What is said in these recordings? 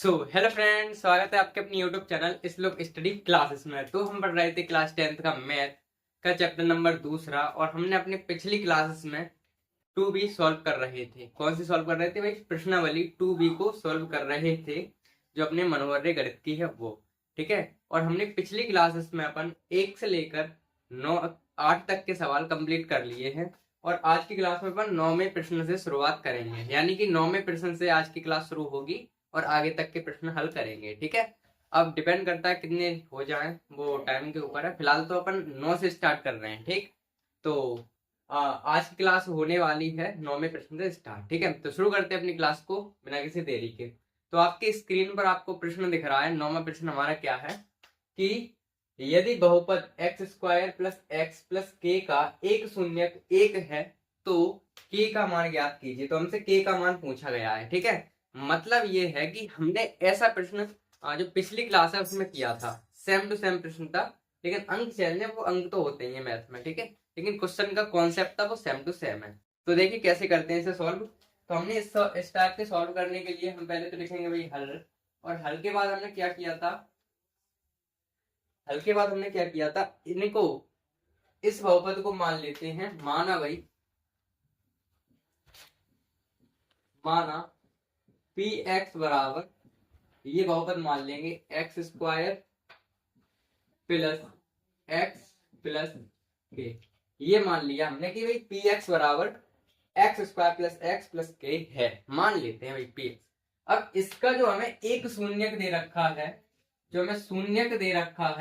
Hello friends, स्वागत है आपके अपनी यूट्यूब चैनल इस लोग स्टडी क्लासेस में। तो हम पढ़ रहे थे क्लास 10th का मैथ का चैप्टर नंबर 2 और हमने अपनी पिछली क्लासेस में 2b सॉल्व कर रहे थे। कौन सी सॉल्व कर रहे थे भाई? प्रश्नावली 2b को सॉल्व कर रहे थे, जो अपने मनोवर्य गणित की है वो। ठीक है, और हमने पिछली क्लासेस में अपन 1 से लेकर 8 तक के सवाल कंप्लीट कर लिए हैं, और आज की क्लास में अपन 9वें प्रश्न से शुरुआत करेंगे। यानी कि 9वें प्रश्न से आज की क्लास शुरू होगी और आगे तक के प्रश्न हल करेंगे। ठीक है, अब डिपेंड करता है कितने हो जाएं, वो टाइम के ऊपर है। फिलहाल तो अपन 9 से स्टार्ट कर रहे हैं। ठीक, तो आज की क्लास होने वाली है 9वें प्रश्न से स्टार्ट। ठीक है, तो शुरू करते हैं अपनी क्लास को बिना किसी देरी के। तो आपकी स्क्रीन पर आपको प्रश्न दिख रहा है। 9वां प्रश्न हमारा क्या है कि यदि बहुपद x square plus x plus के का एक शून्यक एक है तो के का मान ज्ञात कीजिए। तो हमसे के का मान पूछा गया है। ठीक है, मतलब ये है कि हमने ऐसा प्रश्न जो पिछली क्लास है उसमें किया था, सेम टू सेम प्रश्न था, लेकिन अंक चेंज है। वो अंक तो होते ही है मैथ में, ठीक है, लेकिन क्वेश्चन का कॉन्सेप्ट था वो सेम टू सेम है। तो देखिए कैसे करते हैं इसे सॉल्व। तो हमने इस टाइप के सॉल्व करने के लिए हम पहले तो लिखेंगे भाई हल, और हल के बाद हमने क्या किया था, इनको इस बहुपद को मान लेते हैं। माना पी एक्स बराबर, ये बहुपद मान लेंगे x square plus x plus के। ये मान लिया हमने कि भाई पी एक्स बराबर x square plus x plus के है, मान लेते हैं भाई पी एक्स। अब इसका जो हमें एक शून्यक दे रखा है,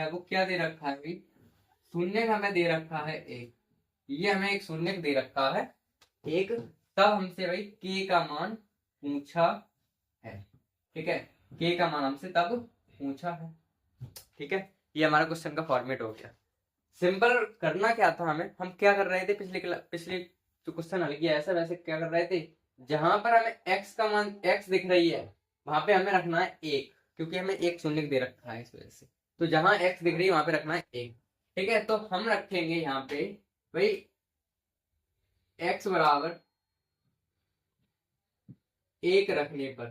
वो क्या दे रखा है भाई? शून्यक हमें दे रखा है एक, ये हमें एक शून्यक दे रखा है एक। तब हमसे भाई के का मान पूछा है। ठीक है, के का मान हमसे तब पूछा है। ठीक है, ये हमारा क्वेश्चन का फॉर्मेट हो गया। सिंपल करना क्या था हमें, हम क्या कर रहे थे पिछले जो क्वेश्चन हल किया ऐसा वैसे क्या कर रहे थे, जहां पर हमें x का मान x दिख रही है वहां पे हमें रखना है एक, क्योंकि हमें एक शून्य दे रखा है इस वजह से। तो जहां x दिख रही है वहां पे रखना है एक। ठीक है, तो हम रखेंगे यहाँ पे भाई x बराबर एक रखने पर,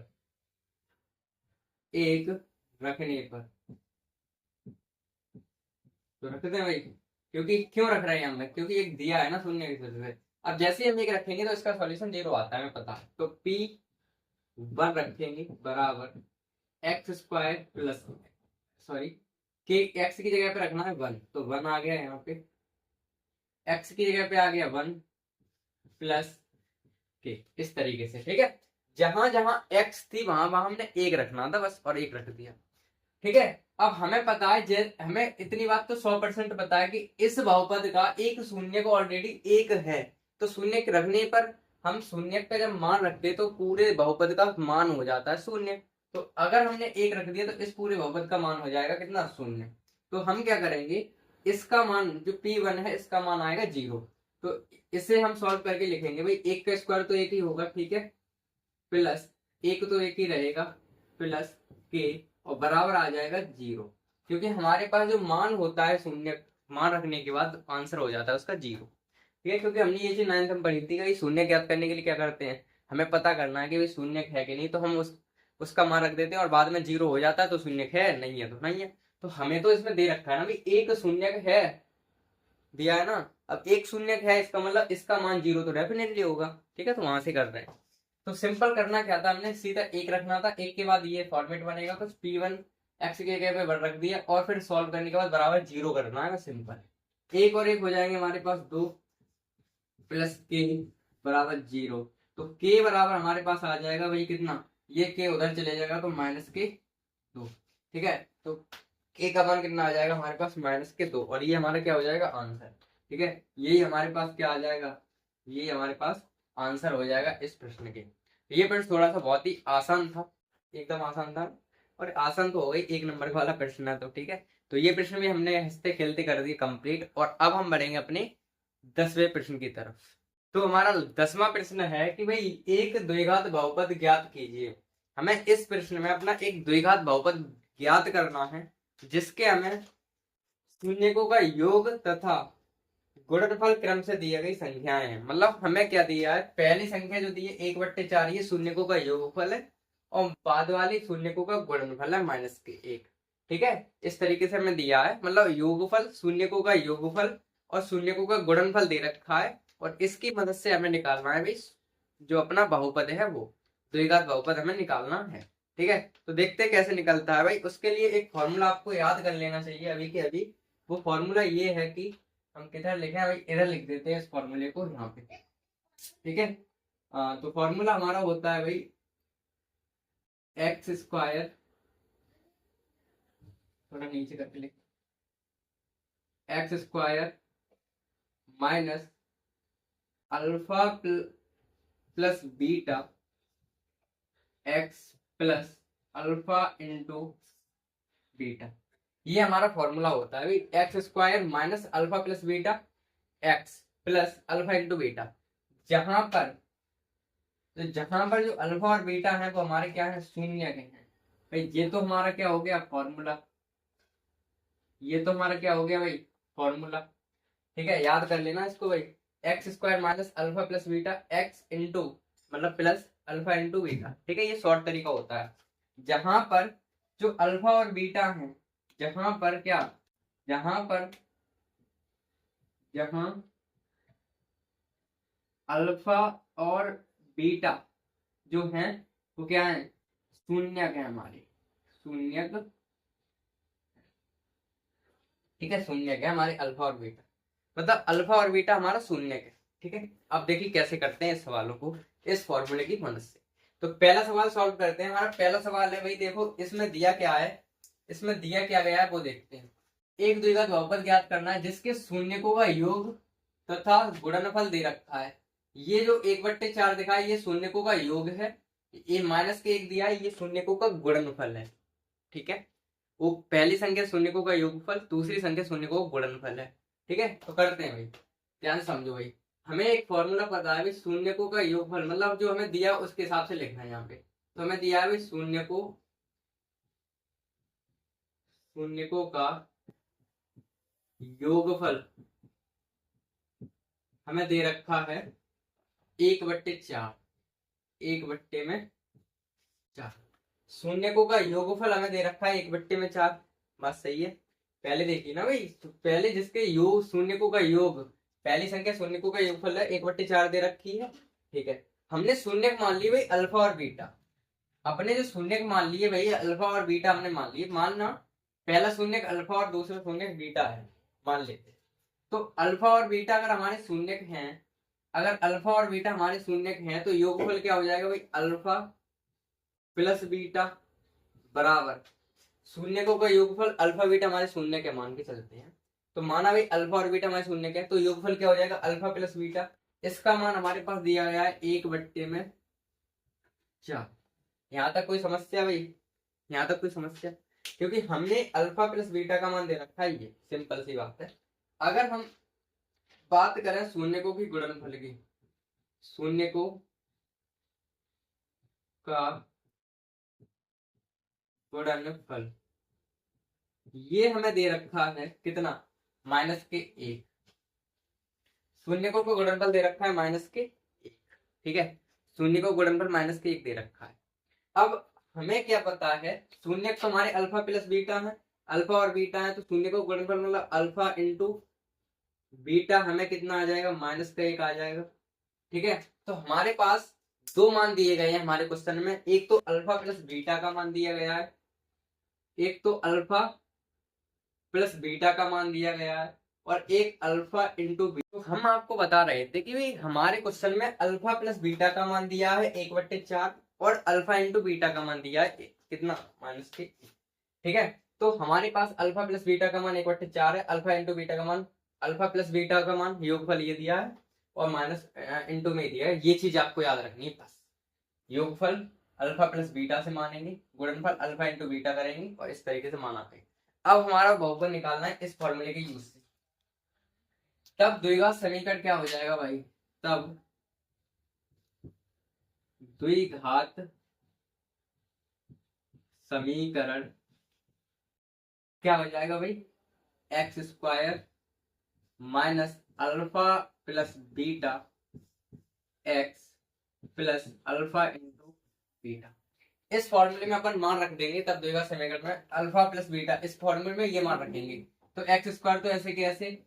तो रखते हैं भाई। क्योंकि क्यों रख रहे हैं हम, क्योंकि एक दिया है ना शून्य की वजह से। अब जैसे ही हम एक रखेंगे तो इसका सॉल्यूशन 0 आता है, हमें पता है। तो p 1 रखेंगे बराबर एक्स स्क्वायर प्लस, सॉरी, के एक्स की जगह पे रखना है 1, तो 1 आ गया यहाँ पे, एक्स की जगह पे आ गया 1 प्लस के, इस तरीके से। ठीक है, जहां जहां एक्स थी वहां वहां हमने एक रखना था बस, और एक रख दिया। ठीक है, अब हमें पता है, हमें इतनी बात तो 100% पता है कि इस बहुपद का एक शून्य को ऑलरेडी एक है। तो शून्य रखने पर हम शून्य का जब मान रखते तो पूरे बहुपद का मान हो जाता है शून्य। तो अगर हमने एक रख दिया तो इस पूरे बहुपद का मान हो जाएगा कितना? शून्य। तो हम क्या करेंगे, इसका मान जो P1 है इसका मान आएगा 0। तो इसे हम सॉल्व करके लिखेंगे भाई, एक का स्क्वायर तो एक ही होगा, ठीक है, प्लस एक तो एक ही रहेगा, प्लस के, और बराबर आ जाएगा 0। क्योंकि हमारे पास जो मान होता है शून्य, मान रखने के बाद आंसर हो जाता है उसका 0। ठीक है, क्योंकि हमने ये चीज 9th में पढ़ी थी कि शून्य ज्ञात करने के लिए क्या करते हैं, हमें पता करना है कि भाई शून्य है कि नहीं, तो हम उसका मान रख देते हैं और बाद में 0 हो जाता है तो शून्य है, नहीं है तो नहीं है। तो हमें तो इसमें दे रखा है ना भाई, एक शून्य है दिया है ना। अब एक शून्य है, इसका मतलब इसका मान 0 तो डेफिनेटली होगा। ठीक है, तो वहां से कर रहे हैं। तो सिंपल करना क्या था, हमने सीधा एक रखना था, एक के बाद ये फॉर्मेट बनेगा कुछ, P1 एक्स के जगह पे रख दिया, और फिर सॉल्व करने के बाद बराबर 0 करना है, सिंपल। एक और एक हो जाएंगे हमारे पास 2 प्लस के बराबर 0। तो के बराबर हमारे पास आ जाएगा भाई कितना, ये के उधर चले जाएगा तो -2। ठीक है, तो के का मान कितना आ जाएगा हमारे पास -2, और ये हमारा क्या हो जाएगा? आंसर। ठीक है, यही हमारे पास क्या आ जाएगा, यही हमारे पास आंसर हो जाएगा इस प्रश्न के। ये प्रश्न थोड़ा सा बहुत ही आसान था, एकदम आसान था, और आसान तो हो गई, 1 नंबर वाला प्रश्न है तो। ठीक है, तो ये प्रश्न भी हमने हंसते खेलते कर दिए कंप्लीट, और अब हम बढ़ेंगे अपने 10वें प्रश्न की तरफ। तो हमारा 10वां प्रश्न है कि भाई एक द्विघात बहुपद ज्ञात कीजिए। हमें इस प्रश्न में अपना एक द्विघात बहुपद ज्ञात करना है, जिसके हमें शून्यकों का योग तथा गुणनफल क्रम से दी गई संख्याएं हैं। मतलब हमें क्या दिया है, पहली संख्या जो दी है 1/4, ये शून्यकों का योगफल है, और बाद वाली शून्यकों का गुणनफल है -1। ठीक है, इस तरीके से हमें दिया है, मतलब योगफल, शून्यकों का योगफल और शून्यकों का गुणनफल दे रखा है, और इसकी मदद से हमें निकालना है भाई जो अपना बहुपद है, वो द्विघात बहुपद हमें निकालना है। ठीक है, तो देखते हैं कैसे निकलता है भाई। उसके लिए एक फॉर्मूला आपको याद कर लेना चाहिए अभी के अभी। वो फॉर्मूला ये है कि हम किधर लिखे हैं भाई, इधर लिख देते हैं इस फॉर्मूले को यहाँ पे। ठीक है, तो फॉर्मूला हमारा होता है भाई एक्स स्क्वायर, थोड़ा नीचे करके लिख, x square minus alpha plus beta x plus alpha into beta, ये हमारा फॉर्मूला होता है भाई। X square minus alpha plus beta x plus alpha into beta, जहां पर जो अल्फा और बीटा है वो हमारे क्या है, शून्य के हैं भाई। ये तो हमारा क्या हो गया फॉर्मूला, ये तो हमारा क्या हो गया भाई फॉर्मूला। ठीक है, याद कर लेना इसको भाई, x square minus alpha plus beta x into मतलब प्लस अल्फा इंटू बीटा। ठीक है, ये शॉर्ट तरीका होता है। जहां पर जो अल्फा और बीटा है, जहां पर क्या, जहां अल्फा और बीटा जो है वो क्या है, शून्यक है हमारे, शून्यक। ठीक है, शून्यक है हमारे अल्फा और बीटा, मतलब अल्फा और बीटा हमारा शून्यक है। ठीक है, अब देखिए कैसे करते हैं इस सवालों को इस फॉर्मूले की मदद से। तो पहला सवाल सॉल्व करते हैं। हमारा पहला सवाल है भाई, देखो इसमें दिया क्या है, इसमें दिया क्या गया है वो देखते हैं। एक द्विघात बहुपद ज्ञात करना है जिसके शून्यकों का योग तथा गुणनफल दे रखा है। ये जो 1/4 दिखा है ये शून्यकों का योग है, ये -1 दिया है, ये शून्यकों का गुणनफल है। ठीक है, वो पहली संख्या शून्यकों का योगफल, दूसरी संख्या शून्यकों का गुणनफल है। ठीक है, तो करते हैं भाई, ध्यान से समझो भाई। हमें एक फॉर्मूला पता है भाई, शून्यकों का योगफल मतलब जो हमें दिया उसके हिसाब से लिखना है यहाँ पे। तो हमें दिया है भाई शून्यकों का योगफल हमें दे रखा है 1/4, 1/4। शून्यकों का योगफल हमें दे रखा है 1/4। बात सही है, पहले देखिए ना भाई, तो पहले जिसके योग शून्यकों का योग, पहली संख्या शून्यकों का योगफल है 1/4 दे रखी है। ठीक है, हमने शून्यक मान लिए भाई अल्फा और बीटा, अपने जो शून्यक मान लिए भाई अल्फा और बीटा हमने मान लिए, मानना पहला शून्यक अल्फा और दूसरा शून्यक बीटा है, मान लेते। तो अल्फा और बीटा अगर हमारे शून्यक हैं, अगर अल्फा और बीटा हमारे शून्यक हैं, तो योगफल क्या हो जाएगा भाई, अल्फा प्लस बीटा बराबर शून्यकों का योगफल, अल्फा बीटा हमारे शून्य के मान के चलते हैं। तो माना भाई अल्फा और बीटा हमारे शून्य के, तो योगफल क्या हो जाएगा, अल्फा प्लस बीटा। इसका मान हमारे पास दिया गया है 1/4। यहाँ तक कोई समस्या भाई, यहाँ तक कोई समस्या, क्योंकि हमने अल्फा प्लस बीटा का मान दे रखा है, ये सिंपल सी बात है। अगर हम बात करें शून्यकों की गुणनफल की, शून्यकों का गुणनफल ये हमें दे रखा है कितना, -1। शून्यकों को गुणनफल दे रखा है -1। ठीक है, शून्य को गुणनफल -1 दे रखा है। अब हमें क्या पता है, शून्य तो हमारे अल्फा प्लस बीटा है, अल्फा और बीटा है, तो शून्य को गुणनफल मतलब अल्फा इंटू बीटा हमें कितना आ जाएगा, -1 आ जाएगा। ठीक है, तो हमारे पास दो मान दिए गए हैं हमारे क्वेश्चन में, एक तो अल्फा प्लस बीटा का मान दिया गया है, एक तो अल्फा प्लस बीटा का मान दिया गया है, और एक अल्फा इंटू बीटा। तो हम आपको बता रहे थे कि भाई हमारे क्वेश्चन में अल्फा प्लस बीटा का मान दिया है 1/4 और अल्फा इंटू बीटा का मान दिया है कितना, -1। ठीक है, तो हमारे पास अल्फा प्लस बीटा का मान 1/4 है, अल्फा इंटू बीटा का मान, अल्फा प्लस बीटा का मान योगफल ये दिया है और माइनस इंटू में दिया है। ये चीज आपको याद रखनी है बस, योगफल अल्फा प्लस बीटा से मानेंगे, गुणनफल अल्फा इंटू बीटा करेंगे और इस तरीके से माना करेंगे। अब हमारा बहुपद निकालना है इस फॉर्मूले के यूज से। तब द्विघात समीकरण क्या हो जाएगा भाई, तब द्विघात समीकरण क्या हो जाएगा भाई, x square minus alpha plus beta x plus alpha into beta. इस फॉर्मूले में अपन मान रख देंगे, तब देगा समीकरण में अल्फा प्लस बीटा, इस फॉर्मूले में ये मान रखेंगे तो एक्स स्क्वायर तो ऐसे के ऐसे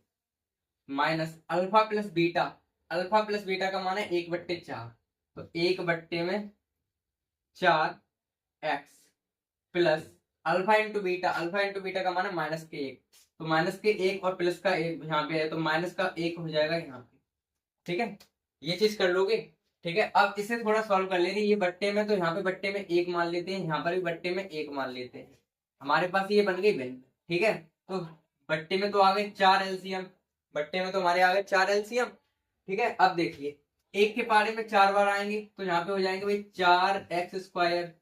minus alpha plus beta, alpha plus beta का मान है 1/4, तो 1/4 x plus alpha into beta, alpha into beta का मान है -1, तो -1 और प्लस का 1 यहाँ पे है तो माइनस का 1 हो जाएगा यहाँ पे। ठीक है, ये चीज कर लोगे। ठीक है, अब इसे थोड़ा सॉल्व कर लेंगे, ये बट्टे में तो यहाँ पे बट्टे में 1 मान लेते हैं, यहाँ पर भी बट्टे में 1 मान लेते हैं, हमारे पास ये बन गई भिन्न। ठीक है, तो बट्टे में तो आ गए 4 एलसीएम, बट्टे में तो हमारे आ गए 4 एलसीएम। ठीक है, अब देखिए 1 के पारे में 4 बार आएंगे तो यहाँ पे हो जाएंगे भाई 4x²,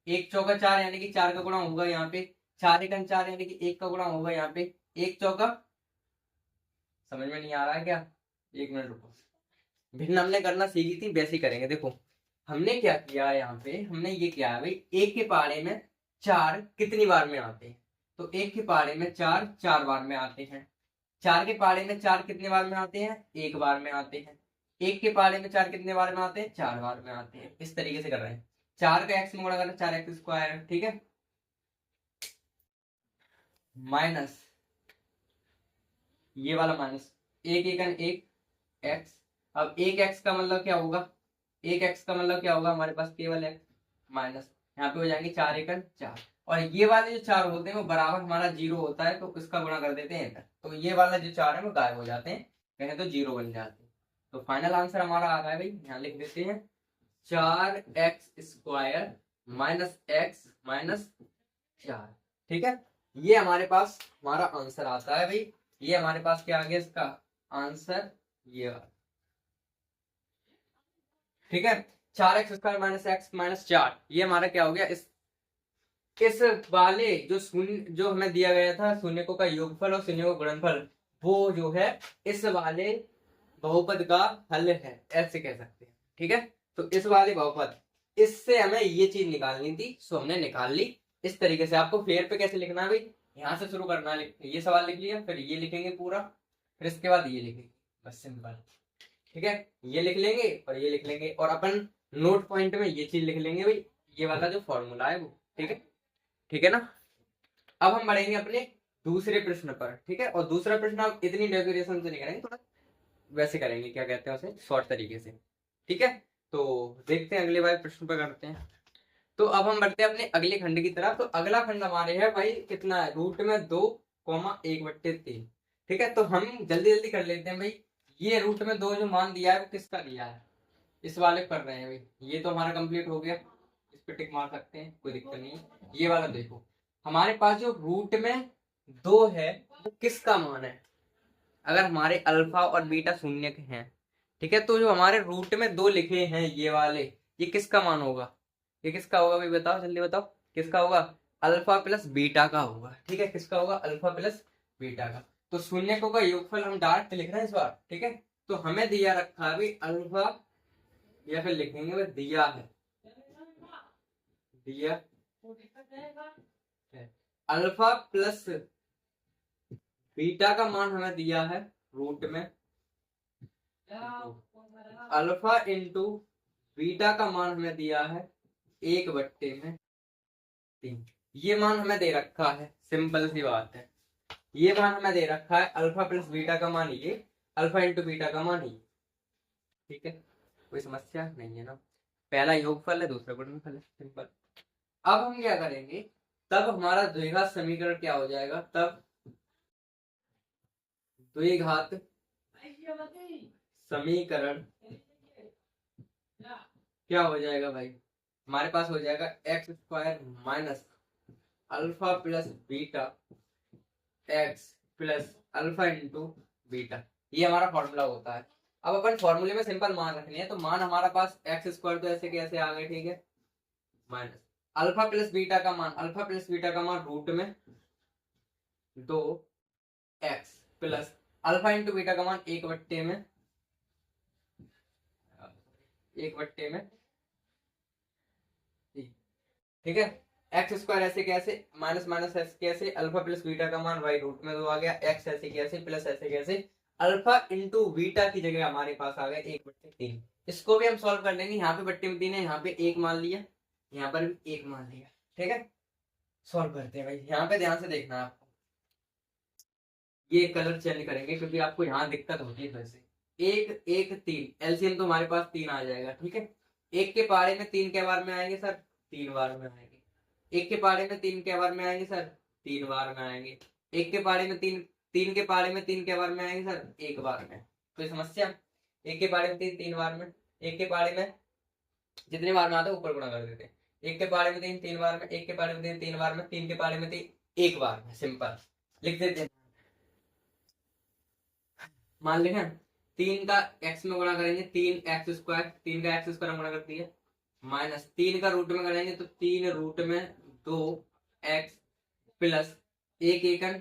1 चौका 4 यानी कि 4 का गुणा होगा यहाँ पे, 4 एकम 4 यानी कि 1 का गुणा होगा यहाँ पे, 1 चौका, समझ में नहीं आ रहा है क्या? 1 मिनट रुको, भिन्न हमने करना सीखी थी वैसे ही करेंगे। देखो हमने क्या किया है यहाँ पे, हमने ये किया है भाई 1 के पारे में 4 कितनी बार में आते हैं, तो 1 के पारे में 4 4 बार में आते हैं, 4 के पारे में 4 कितने बार में आते हैं, 1 बार में आते हैं, 1 के पारे में 4 कितने बार में आते हैं, 4 बार में आते हैं। इस तरीके से कर रहे हैं, 4 का x में गुणा करना 4x²। ठीक है, माइनस ये वाला माइनस 1 एकन 1 x, अब 1x का मतलब क्या होगा, 1x का मतलब क्या होगा, हमारे पास केवल x माइनस यहाँ पे हो जाएंगे 4 एकन 4, और ये वाले जो 4 होते हैं वो बराबर हमारा 0 होता है तो इसका गुणा कर देते हैं, तो ये वाला जो 4 है वो गायब हो जाते हैं, कहें तो 0 बन जाते हैं। तो फाइनल आंसर हमारा आ गया भाई, यहाँ लिख देते हैं 4x² माइनस x माइनस 4। ठीक है, ये हमारे पास हमारा आंसर आता है भाई, ये हमारे पास क्या आ गया इसका आंसर, ये। ठीक है, 4x² माइनस x माइनस 4, ये हमारा क्या हो गया, इस वाले जो शून्य जो हमें दिया गया था शून्यकों का योगफल और शून्यकों का गुणनफल, वो जो है इस वाले बहुपद का हल है, ऐसे कह सकते हैं। ठीक है, तो इस वाले बहुपद, इससे हमें ये चीज निकालनी थी, सो हमने निकाल ली। इस तरीके से आपको फेयर पे कैसे लिखना है भाई, यहाँ से शुरू करना है, ये सवाल लिख लिया, फिर ये लिखेंगे पूरा, फिर इसके बाद ये लिखेंगे, बस सिंपल। ठीक है, ये लिख लेंगे और ये लिख लेंगे, और अपन नोट पॉइंट में ये चीज लिख लेंगे भाई, ये वाला जो फॉर्मूला है वो। ठीक है, ठीक है ना। अब हम बढ़ेंगे अपने दूसरे प्रश्न पर। ठीक है, और दूसरा प्रश्न आप इतनी डेकोरेशन से नहीं करेंगे, थोड़ा वैसे करेंगे, क्या कहते हैं उसे, शॉर्ट तरीके से। ठीक है, तो देखते हैं अगले बार प्रश्न पर करते हैं। तो अब हम बढ़ते हैं अपने अगले खंड की तरफ। तो अगला खंड हमारे है भाई कितना है, रूट में 2,1/3। ठीक है, तो हम जल्दी जल्दी कर लेते हैं भाई, ये रूट में 2 जो मान दिया है वो किसका दिया है, इस वाले कर रहे हैं भाई, ये तो हमारा कंप्लीट हो गया, इस पे टिक मार सकते हैं, कोई दिक्कत नहीं है। ये वाला देखो, हमारे पास जो रूट में 2 है वो किसका मान है, अगर हमारे अल्फा और बीटा शून्य के हैं। ठीक है, तो जो हमारे रूट में 2 लिखे हैं ये वाले, ये किसका मान होगा, ये किसका होगा भाई, बताओ जल्दी बताओ, किसका होगा, अल्फा प्लस बीटा का होगा। ठीक है, किसका होगा, अल्फा प्लस बीटा का। तो शून्यकों का योगफल हम डायरेक्ट लिख रहे हैं इस बार। ठीक है, तो हमें दिया रखा है भाई अल्फा, या फिर लिखेंगे भाई दिया है, दिया अल्फा प्लस बीटा का मान हमें दिया है रूट में, अल्फा इंटू बीटा का मान हमें दिया है 1/3। ये मान हमें दे रखा है, सिंपल सी बात है, ये मान हमें दे रखा है अल्फा प्लस बीटा का मान ये, अल्फा इंटू बीटा का मान ये। ठीक है, कोई समस्या नहीं है ना, पहला योगफल है दूसरा गुणनफल है, सिंपल। अब हम क्या करेंगे, तब हमारा द्विघात समीकरण क्या हो जाएगा, तब द्विघात समीकरण क्या हो जाएगा भाई, हमारे पास हो जाएगा x² minus alpha plus beta x plus alpha into beta, ये हमारा फॉर्मूला होता है। अब अपन फॉर्मूले में सिंपल मान रखने हैं, तो मान हमारा पास x² तो ऐसे कैसे आ गए, ठीक है, माइनस अल्फा प्लस बीटा का मान, अल्फा प्लस बीटा का मान रूट में 2x plus alpha into beta का मान 1/1 में, ठीक है, x² ऐसे कैसे, माइनस माइनस ऐसे कैसे, अल्फा प्लस बीटा का मान y रूट में 2 आ गया, x ऐसे कैसे प्लस ऐसे कैसे, अल्फा इंटू बीटा की जगह हमारे पास आ गया 1/3। इसको भी हम सॉल्व कर लेंगे, यहाँ पे बट्टे में 3 है, यहाँ पे 1 मान लिया, यहाँ पर भी 1 मान लिया। ठीक है, सॉल्व करते हैं भाई। यहाँ पे ध्यान से देखना आपको, ये कलर चेंज करेंगे क्योंकि आपको यहाँ दिक्कत होती है वैसे। 1 1 3, एलसीएम तो हमारे पास 3 आ जाएगा। ठीक है, 1 के पारे में 3 के बार में आएंगे सर, 3 बार में आएंगे। 1 के पारे में 3 के बार में आएंगे सर, 3 बार में आएंगे। 1 के पारे में 3, 3 के पारे में 3 के बार में आएंगे सर, 1 बार में। कोई समस्या? 1 के पारे में 3, 3 बार में। 1 के पारे में जितने बार में आता है ऊपर गुणा कर देते हैं। 1 के पारे में 3, 3 बार में। 1 के पारे में 3, 3 बार में। 3 के पारे में 3, 1 बार में। सिंपल लिख देते हैं। मान लें 3 का x में गुणा करेंगे 3x², 3 का x² गुणा कर दिया, माइनस 3 का रूट में करेंगे तो 3 रूट में 2x प्लस 1 एकन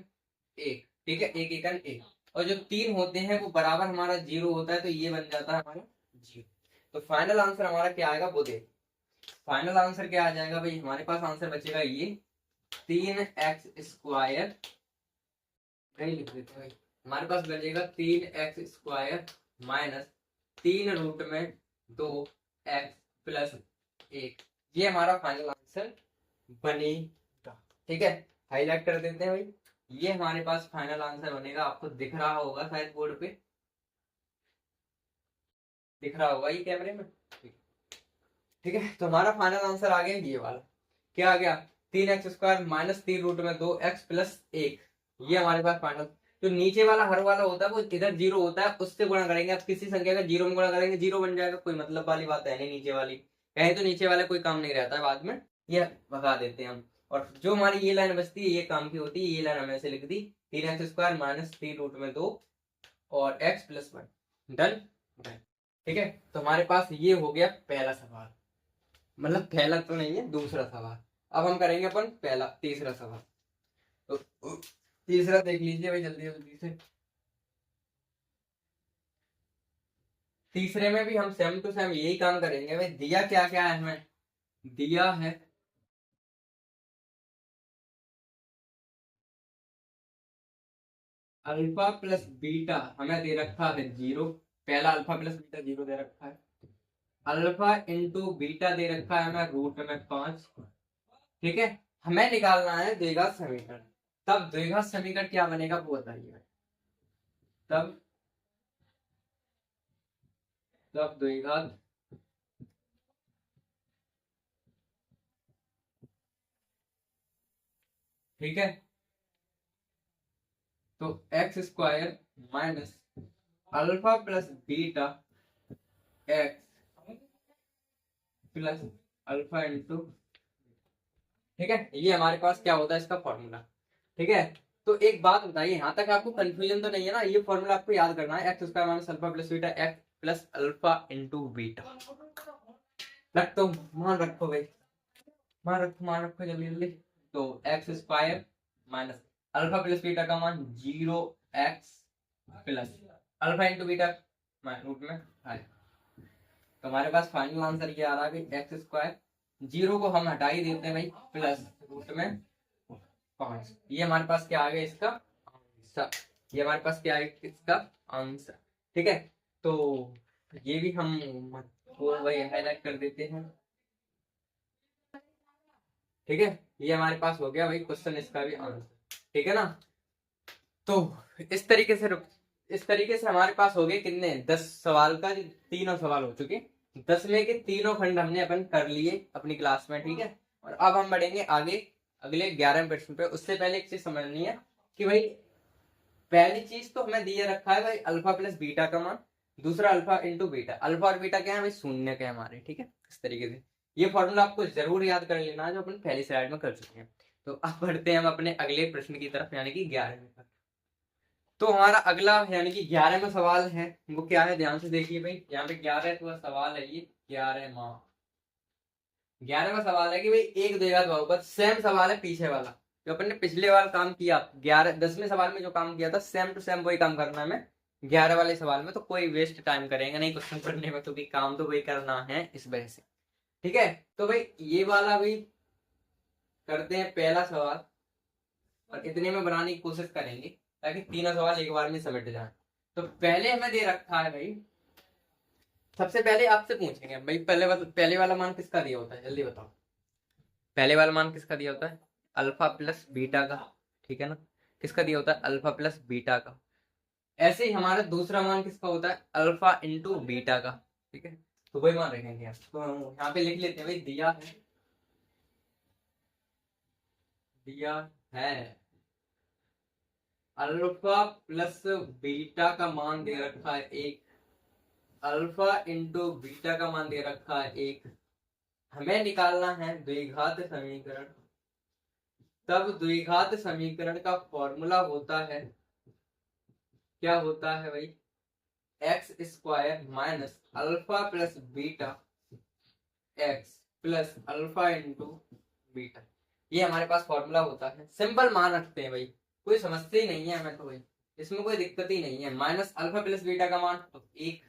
1। ठीक है, 1 एकन 1। और जो 3 होते हैं वो बराबर हमारा 0 होता है, तो ये बन जाता है हमारा 0। तो फाइनल आंसर हमारा क्या आएगा वो देख। फाइनल आंसर क्या आ जाएगा भाई, हमारे पास आंसर बचेगा ये 3x², नहीं लिख देते भाई, हमारे पास बचेगा 3x² माइनस 3 रूट में 2x प्लस 1। ये हमारा फाइनल आंसर बनेगा। ठीक है, हाईलाइट कर देते हैं भाई, ये हमारे पास फाइनल आंसर बनेगा। आपको दिख रहा होगा शायद बोर्ड पे, दिख रहा होगा ये कैमरे में। ठीक है, तो हमारा फाइनल आंसर आ गया ये वाला। क्या आ गया, 3x² माइनस 3 रूट में 2x प्लस 1। ये हमारे पास फाइनल। जो नीचे वाला हर वाला होता है वो इधर 0 होता है, उससे गुणा करेंगे। आप किसी संख्या का 0 में गुणा करेंगे 0 बन जाएगा, कोई मतलब वाली बात है नहीं। नीचे वाली कहें तो नीचे वाले कोई काम नहीं रहता है, बाद में ये भगा देते हैं हम। और जो हमारी ये लाइन बचती है ये काम की होती है। ये लाइन हमने ऐसे लिख दी, 3x² माइनस 3 रूट में 2 और x प्लस 1। डन। ठीक है, तो हमारे पास ये हो गया पहला सवाल, मतलब पहला तो नहीं है, दूसरा सवाल। अब हम करेंगे अपन पहला तीसरा सवाल। तो तीसरा देख लीजिए भाई जल्दी जल्दी से। तीसरे में भी हम सेम टू सेम यही काम करेंगे भाई। दिया क्या क्या है हमें, दिया है अल्फा प्लस बीटा, हमें दे रखा है 0। पहला अल्फा प्लस बीटा 0 दे रखा है। अल्फा इंटू बीटा दे रखा है हमें रूट में 5। ठीक है, हमें निकालना है द्विघात समीकरण। तब द्विघात समीकरण क्या बनेगा वो बताइए। तब द्विघात ठीक है, तो x² minus alpha plus beta x plus alpha into. ठीक है, ये हमारे पास क्या होता है इसका फॉर्मूला। ठीक है, तो एक बात बताइए, यहाँ तक आपको कंफ्यूजन तो नहीं है ना। ये फॉर्मूला आपको याद करना है, x² minus alpha plus beta x plus alpha into beta. रख तो मान रखो भाई, मान रखो जल्दी जल्दी। तो x² minus alpha plus beta का मान 0x plus alpha into beta root में 5। तो हमारे पास फाइनल आंसर क्या आ रहा है, x², 0 को हम हटा ही देते हैं भाई, प्लस रूट में 5। ये हमारे पास क्या आ गया इसका आंसर। ये हमारे पास क्या है इसका आंसर। ठीक है, तो ये भी हम वही हाईलाइट कर देते हैं। ठीक है, ये हमारे पास हो गया भाई क्वेश्चन, इसका भी आंसर। ठीक है ना। तो इस तरीके से हमारे पास हो गए कितने, 10 सवाल का तीनों सवाल हो चुके। 10 में के तीनों खंड हमने अपन कर लिए अपनी क्लास में। ठीक है, और अब हम बढ़ेंगे आगे अगले 11 प्रश्न पे। उससे पहले एक चीज समझनी है कि भाई पहली चीज तो हमें दिया रखा है भाई अल्फा प्लस बीटा का मान, दूसरा अल्फा इंटू बीटा। अल्फा और बीटा क्या है भाई, शून्य के हमारे। ठीक है, इस तरीके से ये फॉर्मूला आपको जरूर याद कर लेना है जो अपन पहली स्लाइड में कर चुके हैं। तो अब बढ़ते हैं हम अपने अगले प्रश्न की तरफ, यानी कि 11वें पर। तो हमारा अगला यानी कि 11वां सवाल है, वो क्या है ध्यान से देखिए भाई। यहाँ पे 11वां सवाल है, ये 11वां सवाल है कि भाई एक द्विघात बहुपद। सेम सवाल है पीछे वाला, जो अपन ने पिछले वाला काम किया 10वें सवाल में जो काम किया था, सेम टू सेम वही काम करना है हमें 11 वाले सवाल में। तो कोई वेस्ट टाइम करेंगे नहीं क्वेश्चन पढ़ने में, क्योंकि काम तो वही करना है इस वजह से। ठीक है, तो भाई ये वाला भी करते हैं पहला सवाल, और इतने में बनाने की कोशिश करेंगे ताकि तीनों सवाल एक बार में समेट जाए। तो पहले हमें दे रखा है भाई, सबसे पहले आपसे पूछेंगे भाई पहले वाला मान किसका दिया होता है, जल्दी बताओ। पहले वाला मान किसका दिया होता है, अल्फा प्लस बीटा का, ठीक है ना, किसका दिया होता है, अल्फा प्लस बीटा का। ऐसे ही हमारा दूसरा मान किसका होता है, अल्फा इंटू बीटा का, ठीक है। तो वही मान रखेंगे आप, तो यहाँ पे लिख लेते हैं भाई, दिया है अल्फा प्लस बीटा का मान दे रखा है एक, अल्फा इंटू बीटा का मान दे रखा है एक, हमें निकालना है द्विघात समीकरण। तब द्विघात समीकरण का फॉर्मूला होता है, क्या होता है भाई, x square minus alpha plus beta x plus alpha into beta. ये हमारे पास फॉर्मूला होता है, सिंपल मान रखते हैं भाई, कोई समस्या ही नहीं है हमें, तो भाई इसमें कोई दिक्कत ही नहीं है। माइनस अल्फा प्लस बीटा का मान तो एक,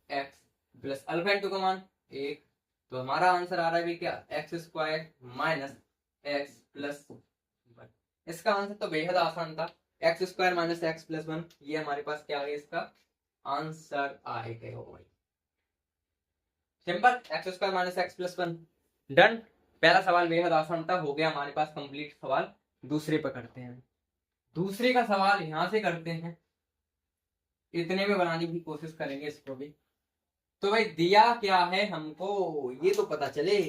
एक्स प्लस अल्फा इंटू का मान एक, तो हमारा आंसर आ रहा है क्या, x square minus x plus one. इसका आंसर तो बेहद आसान था, x square minus x plus one, ये हमारे पास क्या है, इसका आंसर आएगा भाई, simple, x square minus x plus one, done. पहला सवाल बेहद आसान था, हो गया हमारे पास कंप्लीट। सवाल दूसरे पर करते हैं, दूसरे का सवाल यहां से करते हैं, इतने में बनाने की कोशिश करेंगे इसको भी। तो भाई दिया क्या है हमको, ये तो पता चले,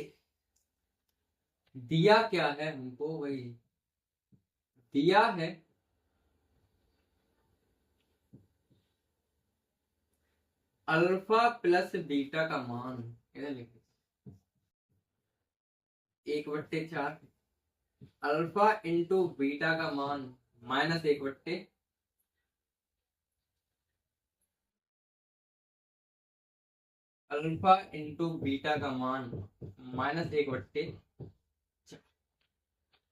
दिया क्या है हमको भाई, दिया है अल्फा प्लस बीटा का मान, इधर लिखिए 1/4, अल्फा इंटू बीटा का मान माइनस 1/, अल्फा इंटू बीटा का मान माइनस 1/,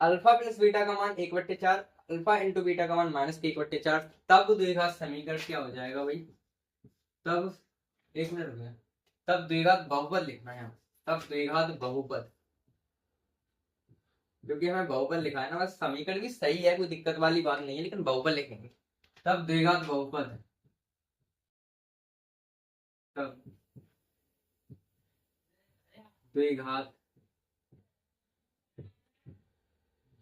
अल्फा प्लस बीटा का मान 1/4, अल्फा इंटू बीटा का मान माइनस 1/4, तब द्विघात समीकरण क्या हो जाएगा भाई, तब एक मिनट हो गया, तब द्विघात बहुपद लिखना है, तब द्विघात बहुपद, क्योंकि हमें बहुपद लिखा है ना, बस समीकरण भी सही है, कोई दिक्कत वाली बात नहीं है, लेकिन बहुपद लिखेंगे, तब द्विघात बहुपद, तब द्विघात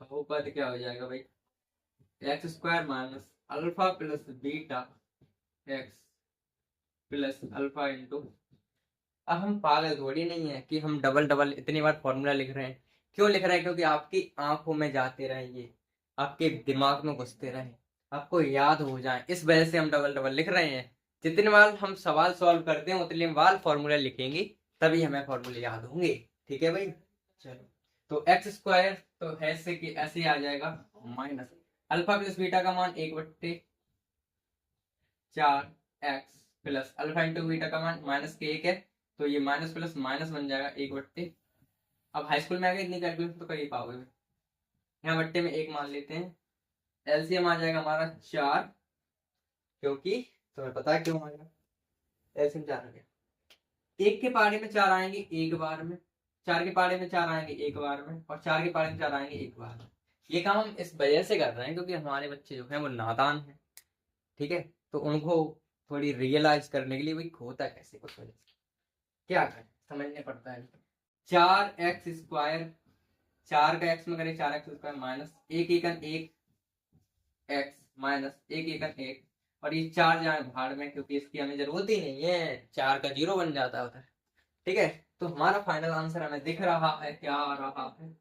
बहुपद क्या हो जाएगा भाई, x square minus alpha plus beta x plus alpha into, अब हम पागल थोड़ी नहीं है कि हम डबल डबल इतनी बार फॉर्मूला लिख रहे हैं। क्यों लिख रहे हैं, क्योंकि आपकी आंखों में जाते रहे ये, आपके दिमाग में घुसते रहे, आपको याद हो जाए, इस वजह से हम डबल डबल लिख रहे हैं। जितने बार हम सवाल सॉल्व करते हैं उतने बार फॉर्मूला लिखेंगे, तभी हमें फॉर्मूले याद होंगे, ठीक है भाई। चलो, तो एक्स स्क्वायर तो ऐसे कि ऐसे आ जाएगा, माइनस अल्फा प्लस बीटा का मान 1/4 x plus alpha into beta का मान माइनस के एक है, तो ये माइनस प्लस माइनस बन जाएगा 1/, अब हाई स्कूल में आगे इतनी कैलकुलेशन तो कर ही पाओगे, यहाँ बट्टे में एक मान लेते हैं, एलसीएम आ जाएगा हमारा 4, क्योंकि तुम्हें पता है क्यों आएगा, एलसीएम 4 आ गया, एक के पारे में 4 आएंगे एक बार में, 4 के पारे में 4 आएंगे एक बार में, और 4 के पारे में 4 आएंगे एक बार में। ये काम हम इस वजह से कर रहे हैं क्योंकि हमारे बच्चे जो है वो नादान है, ठीक है, तो उनको थोड़ी रियलाइज करने के लिए भाई होता कैसे कुछ वजह से, क्या करें समझने पड़ता है। 4x स्क्वायर, 4 का x में करें 4x स्क्वायर माइनस एक एकन एक एक्स माइनस एक एकन एक, और ये 4 जाए भाड़ में, क्योंकि इसकी हमें जरूरत ही नहीं है, 4 का 0 बन जाता है उधर, ठीक है। तो हमारा फाइनल आंसर हमें दिख रहा है, क्या आ रहा है,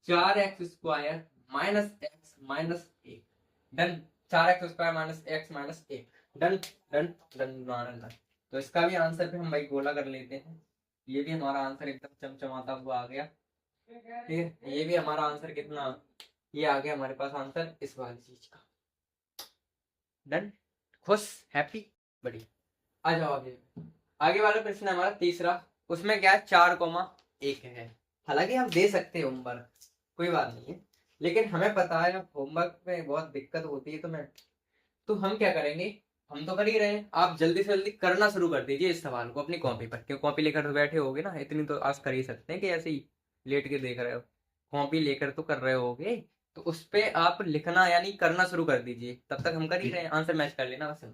4x square minus x minus एक, done, 4x square minus x minus एक, डन डन डन डन। तो इसका भी आंसर पे हम भाई गोला कर लेते हैं, ये भी हमारा आंसर एकदम चमचमाता हुआ आ गया, ठीक है। ये भी हमारा आंसर कितना, ये आ गया हमारे पास आंसर इस वाली चीज का, डन, खुश, हैप्पी, बढ़िया। आ जाओ आगे, आगे वाला प्रश्न है हमारा तीसरा, उसमें क्या है 4,1 है, हालांकि हम दे सकते हैं होमवर्क, कोई बात नहीं है, लेकिन हमें पता है होमवर्क में बहुत दिक्कत होती है, तो हम क्या करेंगे, हम तो कर ही रहे हैं, आप जल्दी से जल्दी करना शुरू कर दीजिए इस सवाल को अपनी कॉपी पर, क्यों कॉपी लेकर तो बैठे होगे ना, इतनी तो आस कर ही सकते हैं कि ऐसे ही लेट के देख रहे हो, कॉपी लेकर तो कर रहे होगे, तो उस पे आप लिखना यानी करना शुरू कर दीजिए, तब तक हम कर ही रहे हैं, आंसर मैच कर लेना बस।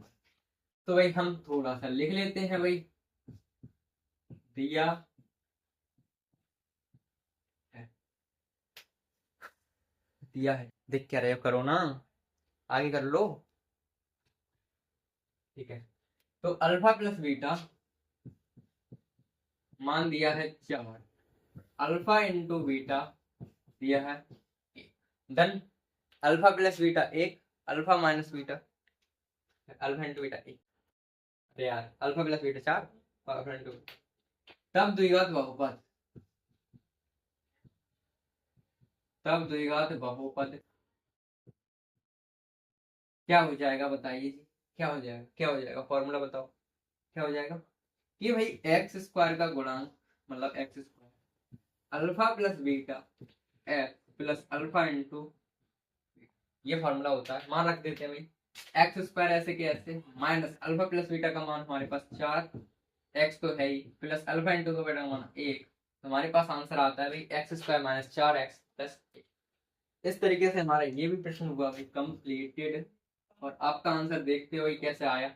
तो भाई हम थोड़ा सा लिख लेते हैं भाई, दिया है दिया है, देख क्या रहे हो, करो ना, आगे कर लो। ठीक है, तो अल्फा प्लस बीटा मान दिया है 4, अल्फा इंटू बीटा दिया है, done. Alpha plus beta 1, alpha minus beta, alpha into beta 1, अरे यार अल्फा प्लस बीटा 4 और अल्फा इंटू, तब द्विघात बहुपद, तब द्विघात बहुपद क्या हो जाएगा बताइए जी, क्या हो जाएगा, क्या हो जाएगा, फॉर्मूला बताओ क्या हो जाएगा। ये भाई एक्स स्क्वायर का गुणांक, मतलब x square alpha plus beta x plus alpha into, ये फॉर्मूला होता है, मान रख देते हैं भाई एक्स स्क्वायर ऐसे के ऐसे माइनस अल्फा प्लस बीटा का मान हमारे पास 4, एक्स तो है ही, प्लस अल्फा इंटू का बेटा का मान 1, तो हमारे पास आंसर आता है भाई x square minus 4x plus 1। इस तरीके से हमारा ये भी प्रश्न हुआ भाई कंप्लीटेड, और आपका आंसर देखते हुए कैसे आया,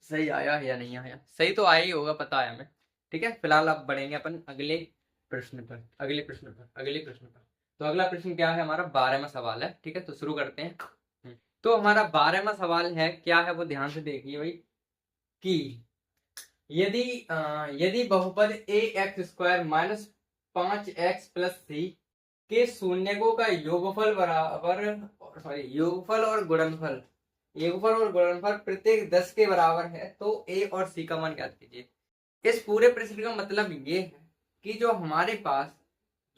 सही आया है या नहीं आया, सही तो आया ही होगा, पता है हमें। ठीक है, फिलहाल अब बढ़ेंगे अपन अगले प्रश्न पर, अगले प्रश्न पर, अगले प्रश्न पर। तो अगला प्रश्न क्या है हमारा, 12वां सवाल है। ठीक है, तो शुरू करते हैं। तो हमारा 12वां सवाल है, क्या है वो ध्यान से देखिए भाई, कि यदि यदि बहुपद a x square minus 5x plus c के शून्यकों का योगफल बराबर, सॉरी योगफल और गुणनफल, योगफल और गुणनफल प्रत्येक 10 के बराबर है, तो ए और सी का मान ज्ञात कीजिए। इस पूरे प्रश्न का मतलब ये है कि जो हमारे पास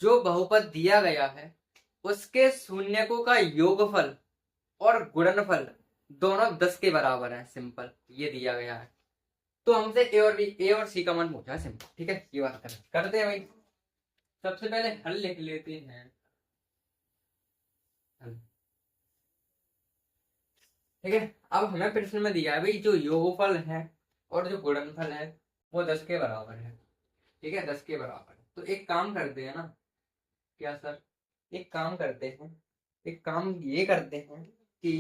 जो बहुपद दिया गया है उसके शून्यकों का योगफल और गुणनफल दोनों 10 के बराबर है, सिंपल ये दिया गया है। तो हमसे ए और सी का मान पूछा है, सिंपल। ठीक है, ये बात करते हैं भाई। सबसे पहले हल लिख लेते हैं, ठीक है। अब हमें प्रश्न में दिया है भाई जो योगफल है और जो गुणनफल है वो 10 के बराबर है। ठीक है, 10 के बराबर। तो एक काम करते हैं ना, क्या सर, एक काम करते हैं, एक काम ये करते हैं कि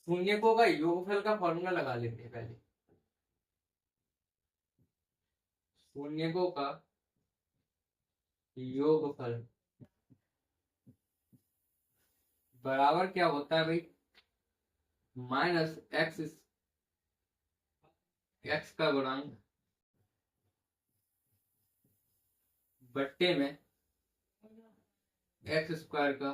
शून्यकों का योगफल का फॉर्मूला लगा लेते हैं पहले। शून्यकों का योगफल बराबर क्या होता है भाई, माइनस एक्स का गुणांक बट्टे में एक्स स्क्वायर का,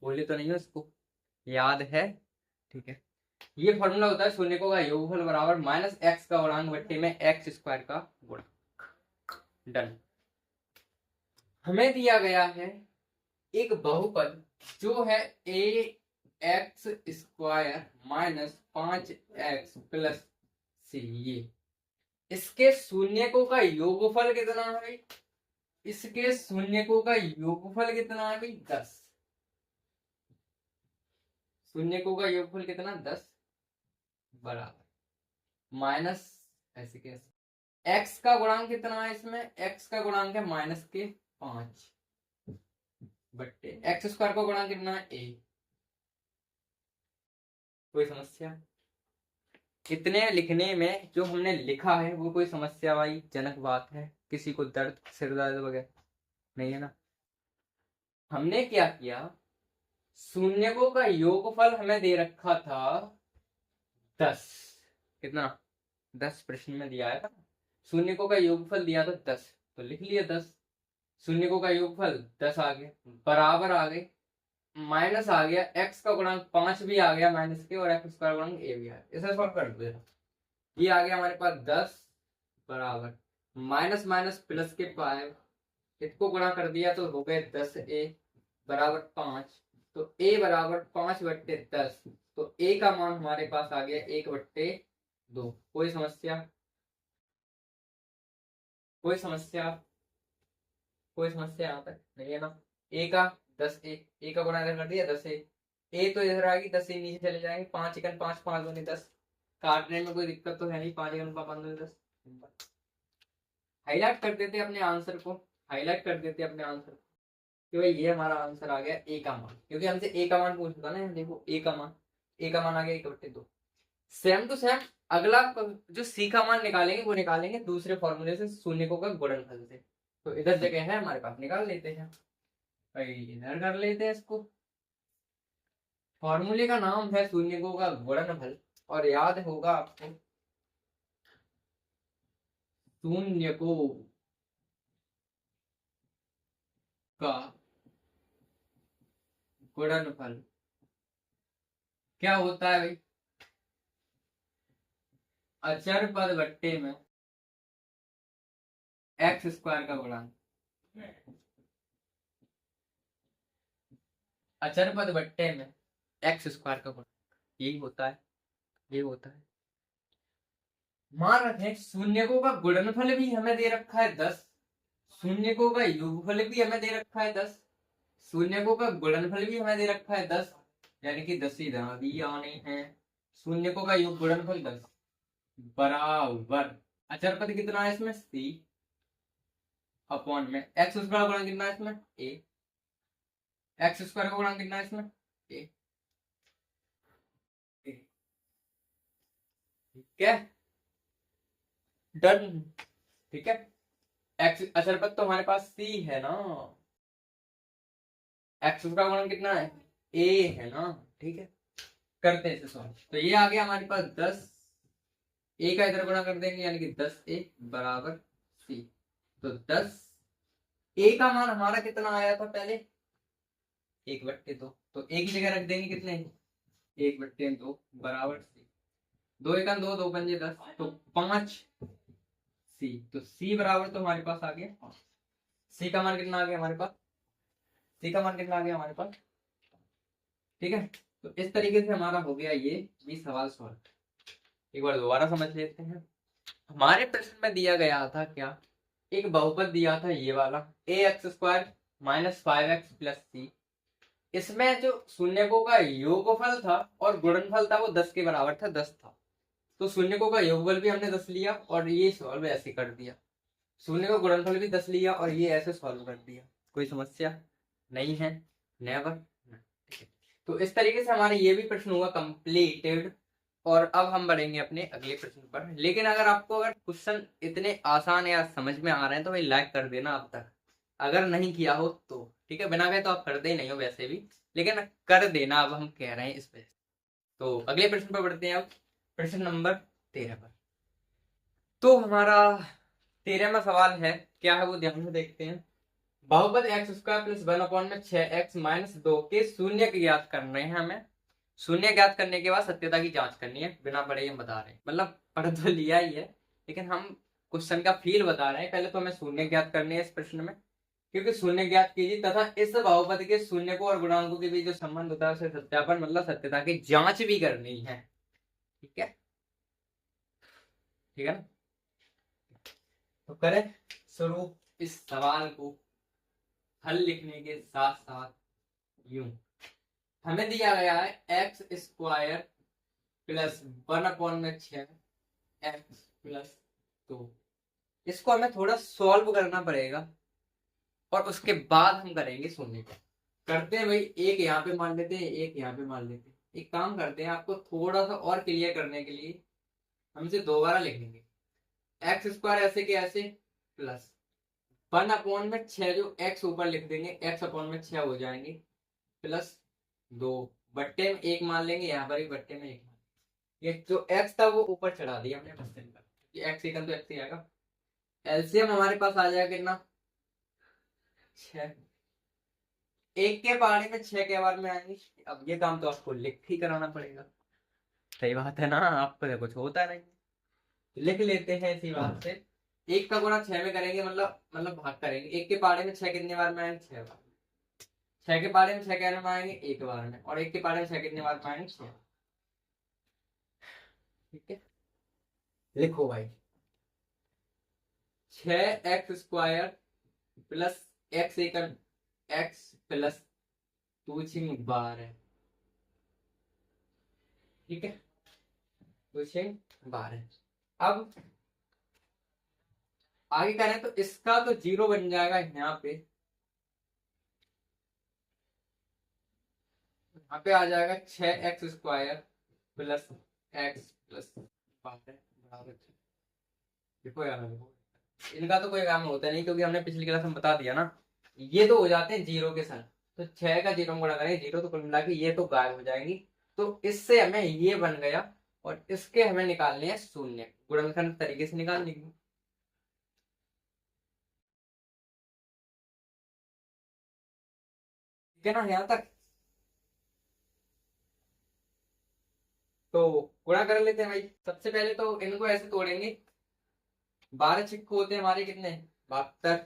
बोले तो नहीं है उसको, याद है। ठीक है, ये फॉर्मूला होता है शून्यकों का योगफल बराबर माइनस एक्स का गुणांक बट्टे में एक्स स्क्वायर का गुणांक। डन। हमें दिया गया है एक बहुपद जो है a x square minus 5x plus c, ये इसके शून्यकों का योगफल कितना है भाई, इसके शून्यकों का योगफल कितना है भाई 10, शून्यकों का योगफल कितना 10 बराबर माइनस, ऐसे कैसे, एक्स का गुणांक कितना है इसमें, एक्स का गुणांक है माइनस के 5 बट्टे एक्स स्क्वायर का गुणांक कितना है ए। कोई समस्या, इतने लिखने में जो हमने लिखा है वो कोई समस्या वाली जनक बात है, किसी को दर्द सिर दर्द वगैरह नहीं है ना। हमने क्या किया, शून्यकों का योगफल हमें दे रखा था 10, कितना 10 प्रश्न में दिया है था, शून्यकों का योगफल दिया था 10, तो लिख लिया 10, शून्यकों का योगफल 10 आ गया, बराबर आ गए, माइनस आ गया, एक्स का गुणांक 5 भी आ गया माइनस के, और एक्स स्क्वायर गुणांक ए भी आ गया, इसे सॉल्व कर दो। ये आ गया हमारे पास 10 बराबर माइनस माइनस प्लस के 5, इसको गुणा कर दिया तो हो गए 10a बराबर 5, तो a बराबर 5 बट्टे 10, तो a का मान हमारे पास आ गया 1 बट्टे 2। कोई समस्या, कोई समस्या, कोई समस्या यहाँ तक नहीं है ना। a का 10a का गुणा कर दिया 10a, a तो इधर आएगी 10 a नीचे चले जाएंगे, 5 एकन 5 5 दूनी 10, काटने में कोई दिक्कत तो है नहीं, 5 एकन 5 दूनी 10। हाईलाइट कर देते अपने आंसर को, हाईलाइट कर देते अपने आंसर को कि भाई ये हमारा आंसर आ गया ए का मान, क्योंकि हमसे ए का मान पूछा था ना, देखो ए का मान, ए का मान आ गया 1 बट्टे 2। सेम टू सेम अगला जो सी का मान निकालेंगे वो निकालेंगे दूसरे फॉर्मूले से, शून्यकों का गुणनफल से। तो इधर जगह है हमारे पास, निकाल लेते हैं भाई, इधर कर लेते हैं इसको। फॉर्मूले का नाम है शून्यकों का गुणनफल, और याद होगा आपको शून्यकों का गुणनफल क्या होता है भाई, अचर पद बट्टे में एक्स स्क्वायर का गुणन। अचर पद बट्टे में एक्स स्क्वायर का गुणन, यही होता है, ये होता है। मान रखें शून्यकों का गुणनफल भी हमें दे रखा है 10, शून्यकों का योगफल भी हमें दे रखा है 10, शून्यकों का गुणनफल भी हमें दे रखा है 10, यानी कि 10 ही दिए आने हैं। शून्यकों का योग गुणनफल 10 बराबर अचर पद कितना है इसमें, सी अपॉन में एक्स स्क्वायर गुणन कितना है इसमें, ए, एक्स स्क्वायर का गुणन कितना है इसमें, ए, ठीक है, डन। ठीक है, एक्स अचर पद तो हमारे पास सी है ना, एक्स का गुणन कितना है, ए है ना, ठीक है। करते हैं इसे सॉल्व, तो ये आ गया हमारे पास 10, ए का इधर गुणा कर देंगे यानी कि 10 ए बराबर सी। तो 10 ए का मान हमारा कितना आया था पहले, 1/2, तो ए की जगह रख देंगे कितने, 1/2 बराबर सी, 2 एकम 2, 2 पंजे 10, तो 5 सी। तो सी बराबर तो हमारे पास आ गया, सी का मान कितना आ गया हमारे पास, सी का मान कितना आ गया हमारे पास, ठीक है। तो इस तरीके से हमारा हो गया ये भी सवाल सॉल्व। एक बार दोबारा समझ लेते हैं। हमारे प्रश्न में दिया गया था क्या, एक बहुपद दिया था ये वाला ax² - 5x + c, इसमें जो शून्यकों का योगफल था और गुणनफल था वो 10 के बराबर था, 10 था। तो शून्यकों का योगफल भी हमने 10 लिया और ये सॉल्व ऐसे कर दिया, शून्य का गुणनफल भी 10 लिया और ये ऐसे सॉल्व कर दिया। कोई समस्या नहीं है, नेवर। तो इस तरीके से हमारा ये भी प्रश्न हुआ कंप्लीटेड। और अब हम बढ़ेंगे अपने अगले प्रश्न पर। लेकिन अगर क्वेश्चन इतने आसान या समझ में आ रहे हैं तो भाई लाइक कर देना अब तक, अगर नहीं किया हो तो ठीक है, बिना कहे तो आप करते ही नहीं हो वैसे भी, लेकिन कर देना अब हम कह रहे हैं इस पे। तो अगले प्रश्न पर बढ़ते हैं अब, प्रश्न नंबर 13 पर। तो हमारा 13वां सवाल है, क्या है वो ध्यान से देखते हैं। बहुपद x² + 1/6x - 2 के शून्य ज्ञात करने हैं हमें। शून्य ज्ञात करने के बाद सत्यता की जांच करनी है, बिना पढ़े हम बता रहे हैं, मतलब पढ़ तो लिया ही है लेकिन हम क्वेश्चन का फील बता रहे हैं। पहले तो हमें शून्य ज्ञात करनी है इस प्रश्न में, क्योंकि शून्य ज्ञात कीजिए तथा इस बहुपद के शून्यकों और गुणांकों के बीच जो संबंध होता है उसे सत्यापन मतलब सत्यता की जांच भी करनी है। ठीक है, ठीक है ना। तो करें शुरू इस सवाल को हल लिखने के साथ साथ। यूं हमें दिया गया है x² + 1/6 x + 2, इसको हमें थोड़ा सॉल्व करना पड़ेगा और उसके बाद हम करेंगे शून्य को। करते हैं भाई, एक यहाँ पे मान लेते हैं, एक यहाँ पे मान लेते हैं। एक काम करते हैं, आपको थोड़ा सा और क्लियर करने के लिए हम इसे दोबारा लिख लेंगे। x² ऐसे के ऐसे प्लस 1/6, जो x ऊपर लिख देंगे x/6 हो जाएंगे, प्लस 2 बट्टे में 1 मान लेंगे, यहाँ पर भी बट्टे में 1 मान, ये जो x था वो ऊपर चढ़ा दिया हमने परसेंट का, x इक्वल तो x ही आएगा। एलसीएम हमारे पास आ जाएगा कितना, 6। 1 के पहाड़े में 6 के बार में आएंगे। अब ये काम तो आपको लिख ही कराना पड़ेगा, सही बात है ना, आपको देखो कुछ होता नहीं, लिख लेते हैं इसी बात से। 1 का गुणा 6 में करेंगे, मतलब भाग करेंगे। 1 के पहाड़े में 6 कितने बार में आएंगे, 6 बार। 6 के पहाड़े में 6 कहने में आएंगे 1 बार में, और 1 के पहाड़े में 6 कितने बार में आएंगे, 6। ठीक है, लिखो भाई, 6x² + x एकम x + 2 12, ठीक है, 2 12। अब आगे करें तो इसका तो 0 बन जाएगा यहाँ पे, यहाँ पे आ जाएगा 6x² + x प्लस 12 बराबर, देखो यार इनका तो कोई काम होता नहीं क्योंकि हमने पिछली क्लास में बता दिया ना, ये तो हो जाते हैं जीरो के साथ। तो 6 का जीरो में गुणा करेंगे जीरो, तो कुल मिला के ये तो गायब हो जाएंगी। तो इससे हमें ये बन गया, और इसके हमें निकालने हैं शून्य, गुणनखंड तरीके से निकाल लेंगे। ठीक है ना यहाँ तक? तो गुणा कर लेते हैं भाई। सबसे पहले तो इनको ऐसे तोड़ेंगे, 12 छिक्के होते हैं हमारे कितने, 72।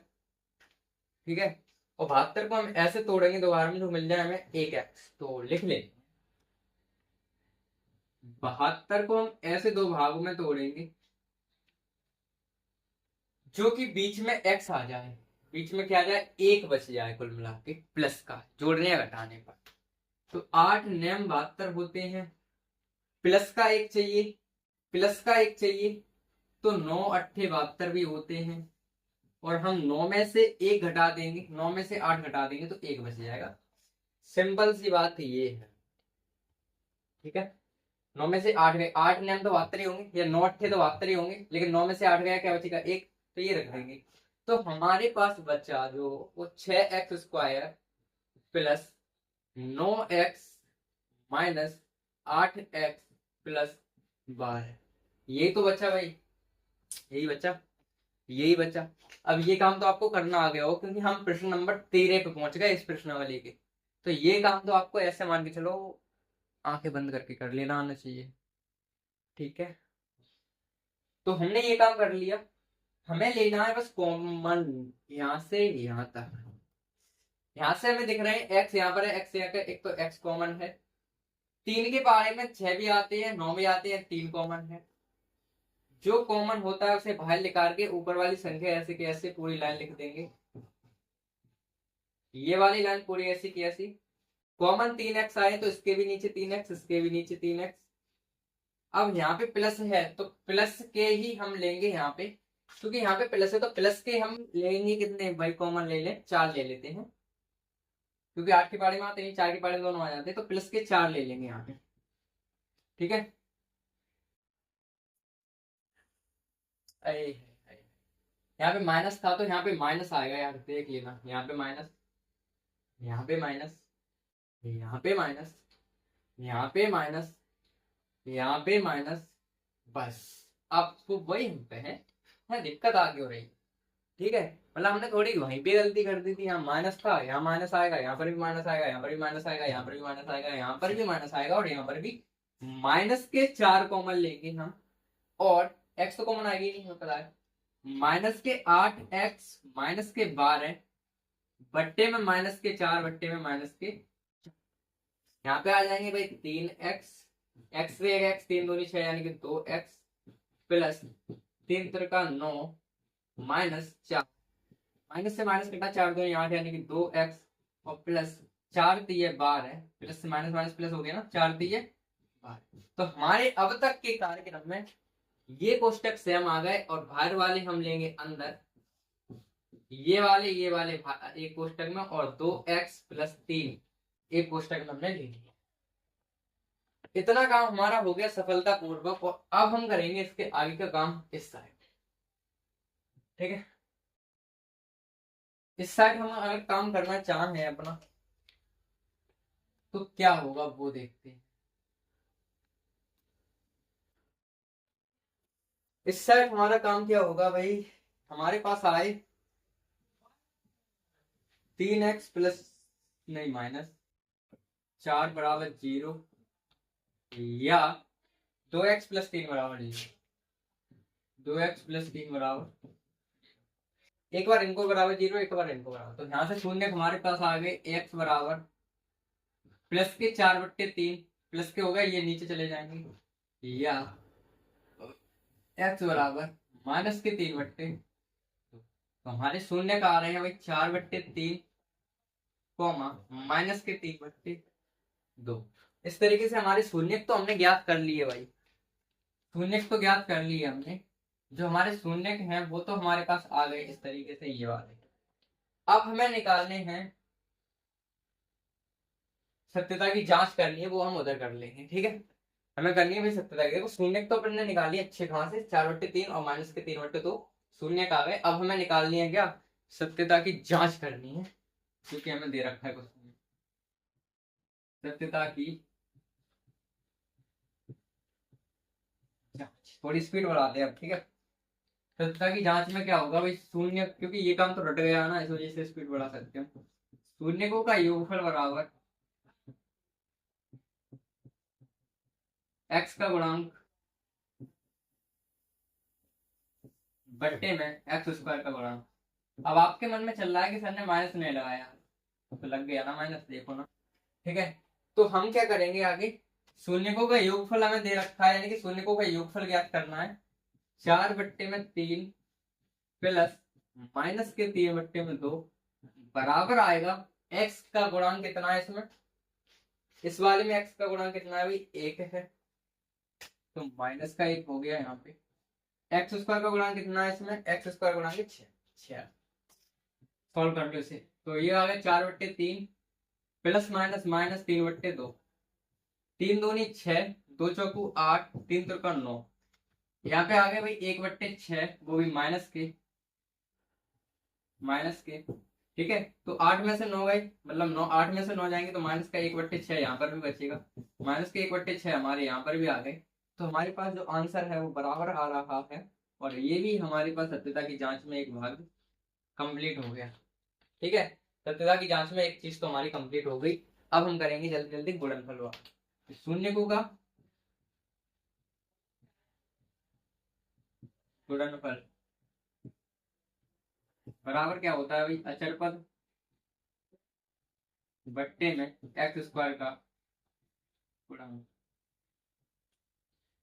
ठीक है, और 72 को हम ऐसे तोड़ेंगे दोबारा में, तो मिल जाए हमें एक एक्स। तो लिख ले, 72 को हम ऐसे दो भागों में तोड़ेंगे जो कि बीच में एक्स आ जाए, बीच में क्या आ जाए, एक बच जाए कुल मिला के प्लस का, जोड़ने या घटाने पर। तो 8 नेम 72 होते हैं, प्लस का एक चाहिए, प्लस का एक चाहिए, तो 9 अट्ठे 72 भी होते हैं। और हम 9 में से एक घटा देंगे, 9 में से 8 घटा देंगे तो एक बच जाएगा। सिंपल सी बात ये है। ठीक है, 9 में से 8 गए, 8 नेम तो 72 ही होंगे, या 9 अट्ठे तो 72 ही होंगे, लेकिन 9 में से 8 गया, क्या बचेगा, एक। तो ये रख देंगे। तो हमारे पास बचा जो वो 6x² plus 9x minus 8x plus 12, यही तो बचा भाई, यही बचा, यही बचा। अब ये काम तो आपको करना आ गया हो क्योंकि हम प्रश्न नंबर 13 पे पहुंच गए इस प्रश्नावली के। तो ये काम तो आपको ऐसे मान के चलो, आंखें बंद करके कर लेना आना चाहिए। ठीक है, तो हमने ये काम कर लिया। हमें लेना है बस कॉमन, यहाँ से यहाँ तक। यहाँ से हमें दिख रहे हैं एक्स यहाँ पर है, एक्स यहाँ का, एक तो एक्स कॉमन है। 3 के बारे में 6 भी आते हैं, 9 भी आते हैं, 3 कॉमन है। जो कॉमन होता है उसे बाहर निकाल के ऊपर वाली संख्या ऐसे की ऐसे पूरी लाइन लिख देंगे, ये वाली लाइन पूरी ऐसी की ऐसी। कॉमन 3x आए तो इसके भी नीचे 3x, इसके भी नीचे 3x। अब यहाँ पे प्लस है तो प्लस के ही हम लेंगे यहाँ पे, क्योंकि यहाँ पे प्लस है तो प्लस के हम लेंगे कितने भाई, कॉमन ले लें, 4 ले लेते हैं, क्योंकि 8 के पारे में आते हैं, 4 के पारे में दोनों आ जाते हैं, तो प्लस के 4 ले लेंगे यहाँ पे। ठीक है, अरे यहाँ पे माइनस था तो यहाँ पे माइनस आएगा यार, देख लेना, यहाँ पे माइनस, यहाँ पे माइनस, यहाँ पे माइनस, यहाँ पे माइनस, यहाँ पे माइनस, बस। आपको वही हम पे है दिक्कत आगे हो रही। ठीक है, मतलब हमने थोड़ी वहीं पे गलती कर दी थी, यहाँ माइनस था, यहाँ माइनस आएगा, यहाँ पर भी माइनस आएगा, यहाँ पर भी माइनस आएगा, यहाँ पर भी माइनस आएगा, यहाँ पर भी माइनस आएगा, और यहाँ पर भी माइनस के 4 कॉमन लेंगे हम। और एक्स तो कॉमन आएगी नहीं, हमें पता है। माइनस के 8x माइनस के 12 बट्टे में माइनस के 4 बट्टे में माइनस के, यहाँ पे आ जाएंगे भाई 3x, एक्स से एक्स 3 दूनी 6 यानी कि 2x plus 3 Trika 9 minus 4, minus से माइनस कटा 4 दूनी 8 यानी कि 2x, और प्लस 4 दिए 12, प्लस से माइनस माइनस प्लस हो गया ना, 4 दिए 12। तो हमारे अब तक के कार्यक्रम में ये कोष्टक सेम आ गए, और बाहर वाले हम लेंगे अंदर, ये वाले एक कोष्टक में, और 2x प्लस 3 एक कोष्टक में हमने ले लिया। इतना काम हमारा हो गया सफलतापूर्वक, और अब हम करेंगे इसके आगे का काम इस साइड। ठीक है, इस साइड हम अगर काम करना चाहें अपना, तो क्या होगा वो देखते हैं। इस साइड हमारा काम क्या होगा भाई, हमारे पास आए 3x प्लस, नहीं माइनस 4 बराबर 0, या 2x प्लस 3 बराबर 0, 2x प्लस 3 बराबर, एक बार इनको बराबर 0, एक बार इनको बराबर, तो यहाँ से शून्य हमारे पास आ गए x बराबर प्लस के 4 बट्टे 3, प्लस के हो गए ये नीचे चले जाएंगे, या x बराबर माइनस के 3 बट्टे, तो हमारे शून्य का आ रहे हैं भाई 4 बट्टे 3 कॉमा माइनस के 3 बट्टे 2। इस तरीके से हमारे शून्य तो हमने ज्ञात कर लिए भाई, शून्य तो ज्ञात कर लिए हमने। जो हमारे शून्य हैं वो तो हमारे पास आ गए इस तरीके से, ये वाले। अब हमें निकालने हैं, सत्यता की जांच करनी है, वो हम उधर कर लेंगे। ठीक है, हमें करनी है भाई सत्यता की। देखो शून्य तो अपन ने निकाली अच्छे कहाँ से, 4/3 और माइनस के 3/2 शून्य का आ गए। अब हमें निकालनी है क्या, सत्यता की जांच करनी है, क्योंकि हमें दे रखा है क्वेश्चन में सत्यता की जांच। थोड़ी स्पीड बढ़ाते हैं अब, ठीक है। सत्यता की जांच में क्या होगा भाई, शून्य, क्योंकि ये काम तो रट गया ना, इस वजह से स्पीड बढ़ा सकते हैं। शून्य को का योगफल बराबर एक्स का गुणांक बट्टे में एक्स स्क्वायर का गुणांक। अब आपके मन में चल रहा है कि सर ने माइनस नहीं लगाया, तो लग गया ना माइनस, देखो ना, ठीक है। तो हम क्या करेंगे आगे, शून्यकों का योगफल हमें दे रखा है, यानी कि शून्यकों का योगफल ज्ञात करना है। 4/3 प्लस माइनस के 3/2 बराबर आएगा एक्स का गुणांक कितना है इसमें, इस वाले में एक्स का गुणांक कितना है भाई, 1 है, तो माइनस का 1 हो गया यहाँ पे। एक्स स्क्वायर का गुणांक कितना है इसमें, एक्स स्क्वायर गुणांक 6। सॉल्व कर लो इसे, तो ये आ गया 4/3 प्लस माइनस माइनस 3/2, 3 दूनी 6, 2 चौकू 8, 3 त्रिका 9। यहाँ पे आ गया भाई 1/6, वो भी माइनस के, ठीक है। तो 8 में से 9 गए, मतलब 9, 8 में से 9 जाएंगे तो माइनस का 1/6 यहाँ पर भी बचेगा, माइनस के 1/6 हमारे यहाँ पर भी आ गए। तो हमारे पास जो आंसर है वो बराबर आ रहा है, और ये भी हमारे पास सत्यता की जांच में एक भाग कंप्लीट हो गया, ठीक है। सत्यता की जांच में एक चीज तो हमारी कंप्लीट हो गई। अब हम करेंगे जल्दी जल्दी गुणनफल वाला। शून्य को का गुणनफल बराबर क्या होता है भाई, अचर पद बट्टे में एक्स स्क्वायर का गुणनफल।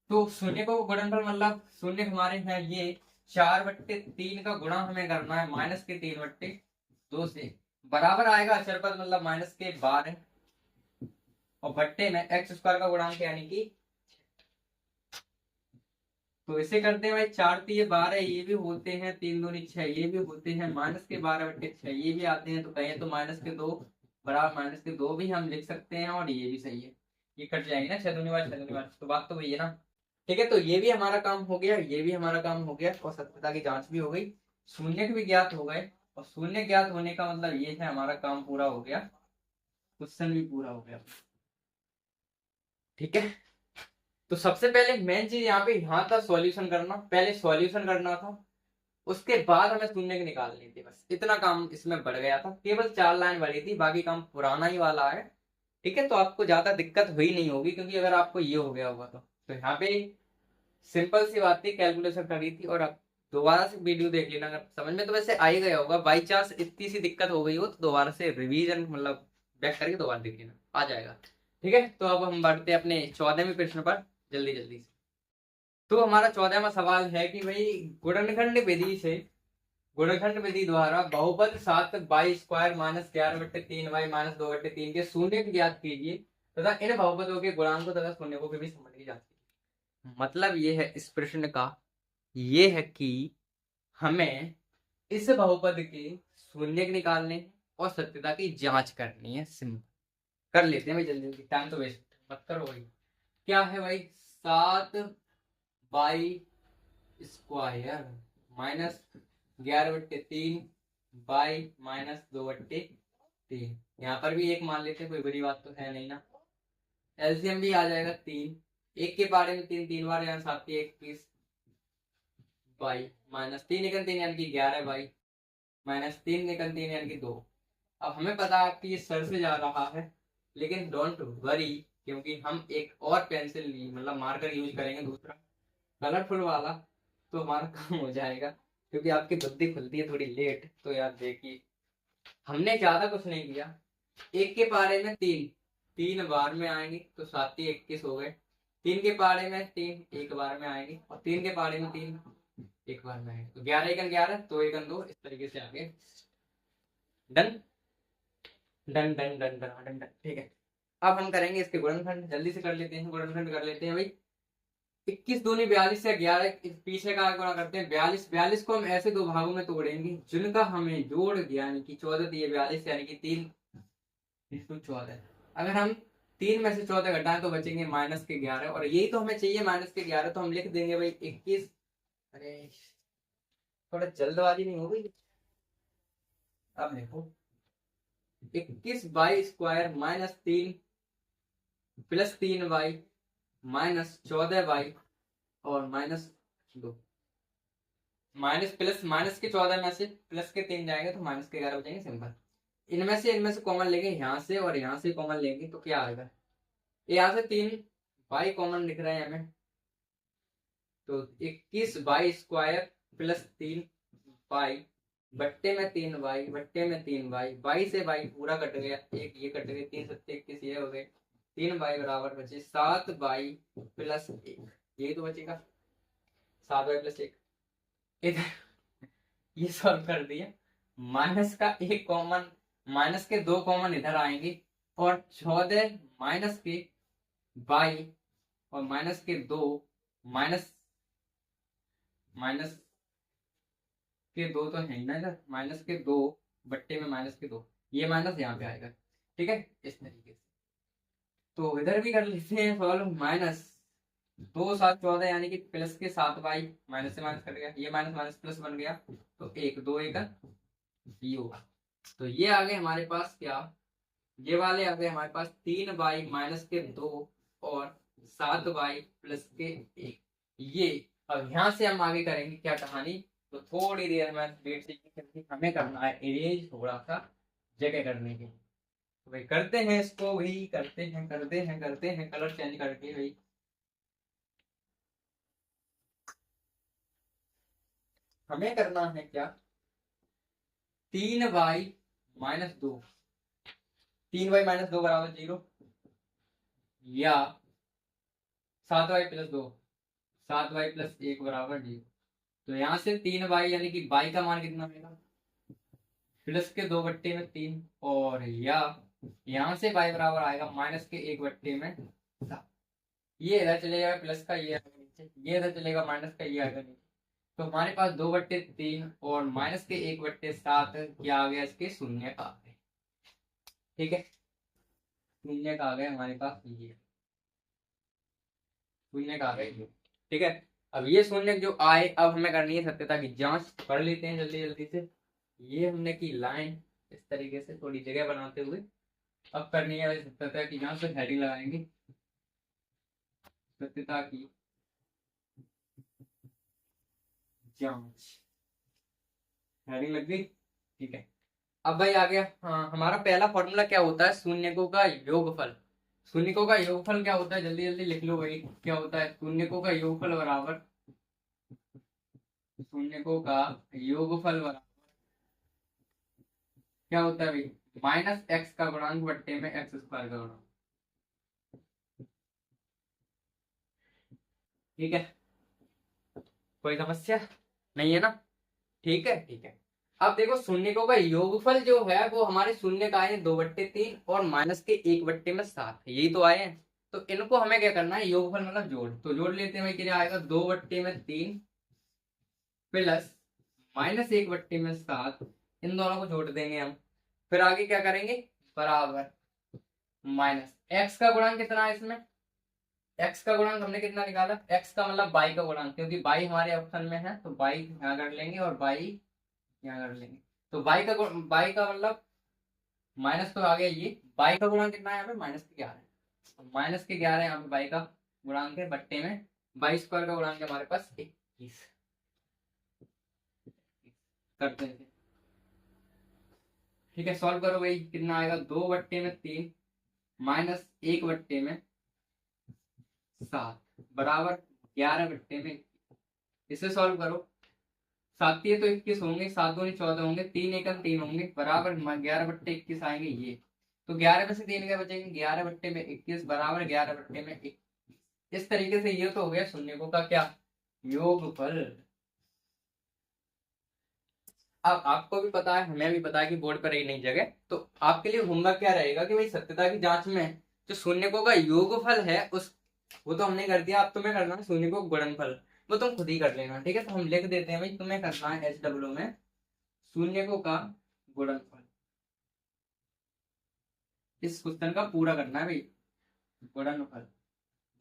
तो शून्य को गुणनफल मतलब शून्य हमारे हैं ये, 4/3 का गुणा हमें करना है माइनस के 3/2 से, बराबर आएगा अचर पद मतलब माइनस के 12, और बट्टे में एक्स स्क्वायर का गुणांक यानी कि, तो इसे करते हैं भाई 4×3 12, ये भी होते हैं, 3×2 6, ये भी होते हैं, माइनस के 12/6 ये भी आते हैं, तो कहें तो -2 बराबर -2 भी हम लिख सकते हैं, और ये भी सही है, ये कट जाएंगे ना 6×2 तो बात तो वही है ना, ठीक है। तो ये भी हमारा काम हो गया, ये भी हमारा काम हो गया, और सत्यता की जांच भी हो गई, शून्य भी ज्ञात हो गए, और शून्य ज्ञात होने का मतलब ये है हमारा काम पूरा हो गया, क्वेश्चन भी पूरा हो गया, ठीक है। तो सबसे पहले मेन चीज यहाँ पे यहाँ था सॉल्यूशन करना, पहले सॉल्यूशन करना था, उसके बाद हमें शून्य की निकालनी थी, बस इतना काम इसमें बढ़ गया था, केवल 4 लाइन बढ़ी थी, बाकी काम पुराना ही वाला है, ठीक है। तो आपको ज्यादा दिक्कत हुई नहीं होगी, क्योंकि अगर आपको ये हो गया होगा तो यहाँ पे सिंपल सी बात थी, कैलकुलेशन करी थी, और अब दोबारा से वीडियो देख लेना, अगर समझ में तो वैसे आ ही गया होगा, बाई चांस इतनी सी दिक्कत हो गई हो तो दोबारा से रिवीजन मतलब बैक करके दोबारा देख लेना, आ जाएगा, ठीक है। तो अब हम बढ़ते हैं अपने 14वें प्रश्न पर जल्दी जल्दी से। तो हमारा 14वां सवाल है कि भाई गुणनखंड विधि से, गुणनखंड विधि द्वारा बहुपद 7y² -11/3y -2/3 के शून्य को ज्ञात कीजिए तथा इन बहुपदों के गुणांकों तथा शून्यों के भी संबंध की जांच कीजिए। मतलब ये है इस प्रश्न का, ये है कि हमें इस बहुपद के शून्य निकालने हैं और सत्यता की जांच करनी है। सिंपल कर लेते हैं भाई जल्दी जल्दी, टाइम तो वेस्ट मत करो भाई। क्या है भाई, 7y² -11/3 बाई -2/3, यहाँ पर भी एक मान लेते हैं, कोई बड़ी बात तो है नहीं ना। एलसीएम भी आ जाएगा 3, एक के बारे में 3 3 बार, यहाँ 7 21 बाई -3 यानी कि 11 बाई -3 यानी कि 2। अब हमें पता है कि ये सर से जा रहा है, लेकिन डोंट वरी, क्योंकि हम एक और पेंसिल मतलब मार्कर यूज करेंगे दूसरा कलरफुल वाला, तो हमारा काम हो जाएगा, क्योंकि आपकी बुद्धि खुलती है थोड़ी लेट। तो यार देखिए, हमने ज्यादा कुछ नहीं किया, एक के पारे में 3 3 बार में आएंगे, तो 7 21 हो गए, 3 के पारे में 3 एक बार में आएंगे, और 3 के पारे में 3 एक बार में आएंगे, तो 11 एकन 11, 2 एकन 2, इस तरीके से आगे। Done done done done done done done, ठीक है। अब हम करेंगे इसके गुणनखंड, जल्दी से कर लेते हैं, गुणनखंड कर लेते हैं भाई। 21 दूनी 42 से 11 पीछे का गुणा करते हैं 42, 42 को हम ऐसे दो भागों में तोड़ेंगे जिनका हमें जोड़ यानी कि 14 दिए 42 यानी कि 3 14। अगर हम 3 में से 14 घटाएं तो बचेंगे -11, और यही तो हमें चाहिए -11, तो हम लिख देंगे भाई 21। अरे थोड़ा जल्दबाजी नहीं हो गई? अब देखो 21y² -3 +3y -14y और -2, माइनस प्लस, माइनस के 14 में से प्लस के 3 जाएंगे तो -11 बचेंगे, सिंपल। इनमें से कॉमन लेंगे यहाँ से, और यहाँ से कॉमन लेंगे तो क्या आएगा, यहाँ से 3y कॉमन दिख रहे हैं हमें, तो 21y² +3y बट्टे में 3y बट्टे में 3y, y से y पूरा कट गया, एक ये कट गए, 3 7 21 ये हो गए, 3y बराबर बचे 7y +1, ये तो बचेगा 7y +1। इधर ये सॉल्व कर दिया, माइनस का एक कॉमन, माइनस के 2 कॉमन इधर आएंगे, और 14 माइनस के 22 और माइनस के 2 माइनस के 2 तो है ना इधर, माइनस के 2 बट्टे में -2, ये माइनस यहाँ पे आएगा, ठीक है, इस तरीके से। तो इधर भी कर लेते हैं सॉल्व, -2 7 14 यानी कि प्लस के 7y, माइनस से माइनस कट गया, ये माइनस माइनस प्लस बन गया, तो 1 2 1 ये होगा। तो ये आ गए हमारे पास क्या, ये वाले आ गए हमारे पास 3y -2 और 7y +1। ये अब यहाँ से हम आगे करेंगे क्या कहानी, तो थोड़ी देर में वेट से, क्योंकि हमें करना है इरेज थोड़ा सा जगह करने के, तो भाई करते हैं इसको, वही करते हैं कलर चेंज करके भाई। हमें करना है क्या, 3y -2, 3y -2 बराबर 0, या 7y +2, 7y +1 बराबर 0। तो यहाँ से 3y यानी कि y का मान कितना आएगा, प्लस के 2 बट्टे में 3, और या यहाँ से y बराबर आएगा माइनस के 1 बट्टे में 7। ये इधर चलेगा प्लस का, ये आएगा नीचे, ये इधर चलेगा माइनस का, ये आएगा नीचे। तो हमारे पास 2/3 और माइनस के 1/7 क्या आ गया, इसके शून्य का आ गया, ठीक है, शून्य का आ गया हमारे पास, ये शून्य का आ गया, ठीक है। अब ये शून्य जो आए, अब हमें करनी है सत्यता की जांच, पढ़ लेते हैं जल्दी जल्दी से। ये हमने की लाइन इस तरीके से थोड़ी जगह बनाते हुए, अब करनी है सत्यता की जांच, तो हेडिंग लगाएंगे सत्यता की जांच, हेडिंग लग गई, ठीक है। अब भाई आ गया, हाँ, हमारा पहला फॉर्मूला क्या होता है, शून्यकों का योगफल। शून्यकों का योगफल क्या होता है, जल्दी जल्दी लिख लो भाई, क्या होता है, शून्यकों का योगफल बराबर, शून्यकों का योगफल बराबर क्या होता है भाई, -x का गुणांक बट्टे में x² का गुणांक, ठीक है, कोई समस्या नहीं है ना, ठीक है, ठीक है। अब देखो शून्यकों का योगफल जो है वो हमारे शून्य का आए 2/3 और माइनस के 1/7, यही तो आए हैं। तो इनको हमें क्या करना है, योगफल मतलब जोड़, तो जोड़ लेते हैं भाई, क्या आएगा 2/3 प्लस -1/7, इन दोनों को जोड़ देंगे हम, फिर आगे क्या करेंगे, बराबर माइनस एक्स का गुणांक कितना है इसमें, एक्स का गुणांक हमने कितना निकाला, एक्स का मतलब बाई का गुणांक, क्योंकि बाई हमारे ऑप्शन में है तो बाई यहाँ कर लेंगे और बाई यहाँ कर लेंगे। तो बाई का मतलब माइनस तो आ गया, ये बाई का गुणांक कितना है यहाँ पे -11, यहाँ पे बाई का गुणांक है बट्टे में y² का गुणांक है हमारे पास 21, करते हैं, ठीक है, सॉल्व करो भाई, कितना आएगा 2/3 -1/7 बराबर 11/में, इसे सॉल्व करो, 7 तो 21 होंगे, 7 दूनी 14 होंगे, 3 एकम 3 होंगे, बराबर 11/21 आएंगे ये, तो 11 में से 3 क्या बचेंगे, 11/21 बराबर 11/21। इस तरीके से ये तो हो गया शून्यकों का क्या, योगफल। अब आपको भी पता है, हमें भी पता है कि बोर्ड पर एक नई जगह, तो आपके लिए होमवर्क क्या रहेगा कि भाई सत्यता की जांच में जो शून्यकों का योगफल है उस, वो तो हमने कर दिया, अब तुम्हें करना है शून्यकों का गुणनफल, वो तुम खुद ही कर लेना, ठीक है। तो हम लिख देते हैं भाई, तुम्हें करना है HW में शून्यकों का गुणनफल, इस क्वेश्चन का पूरा करना है भाई, गुणनफल,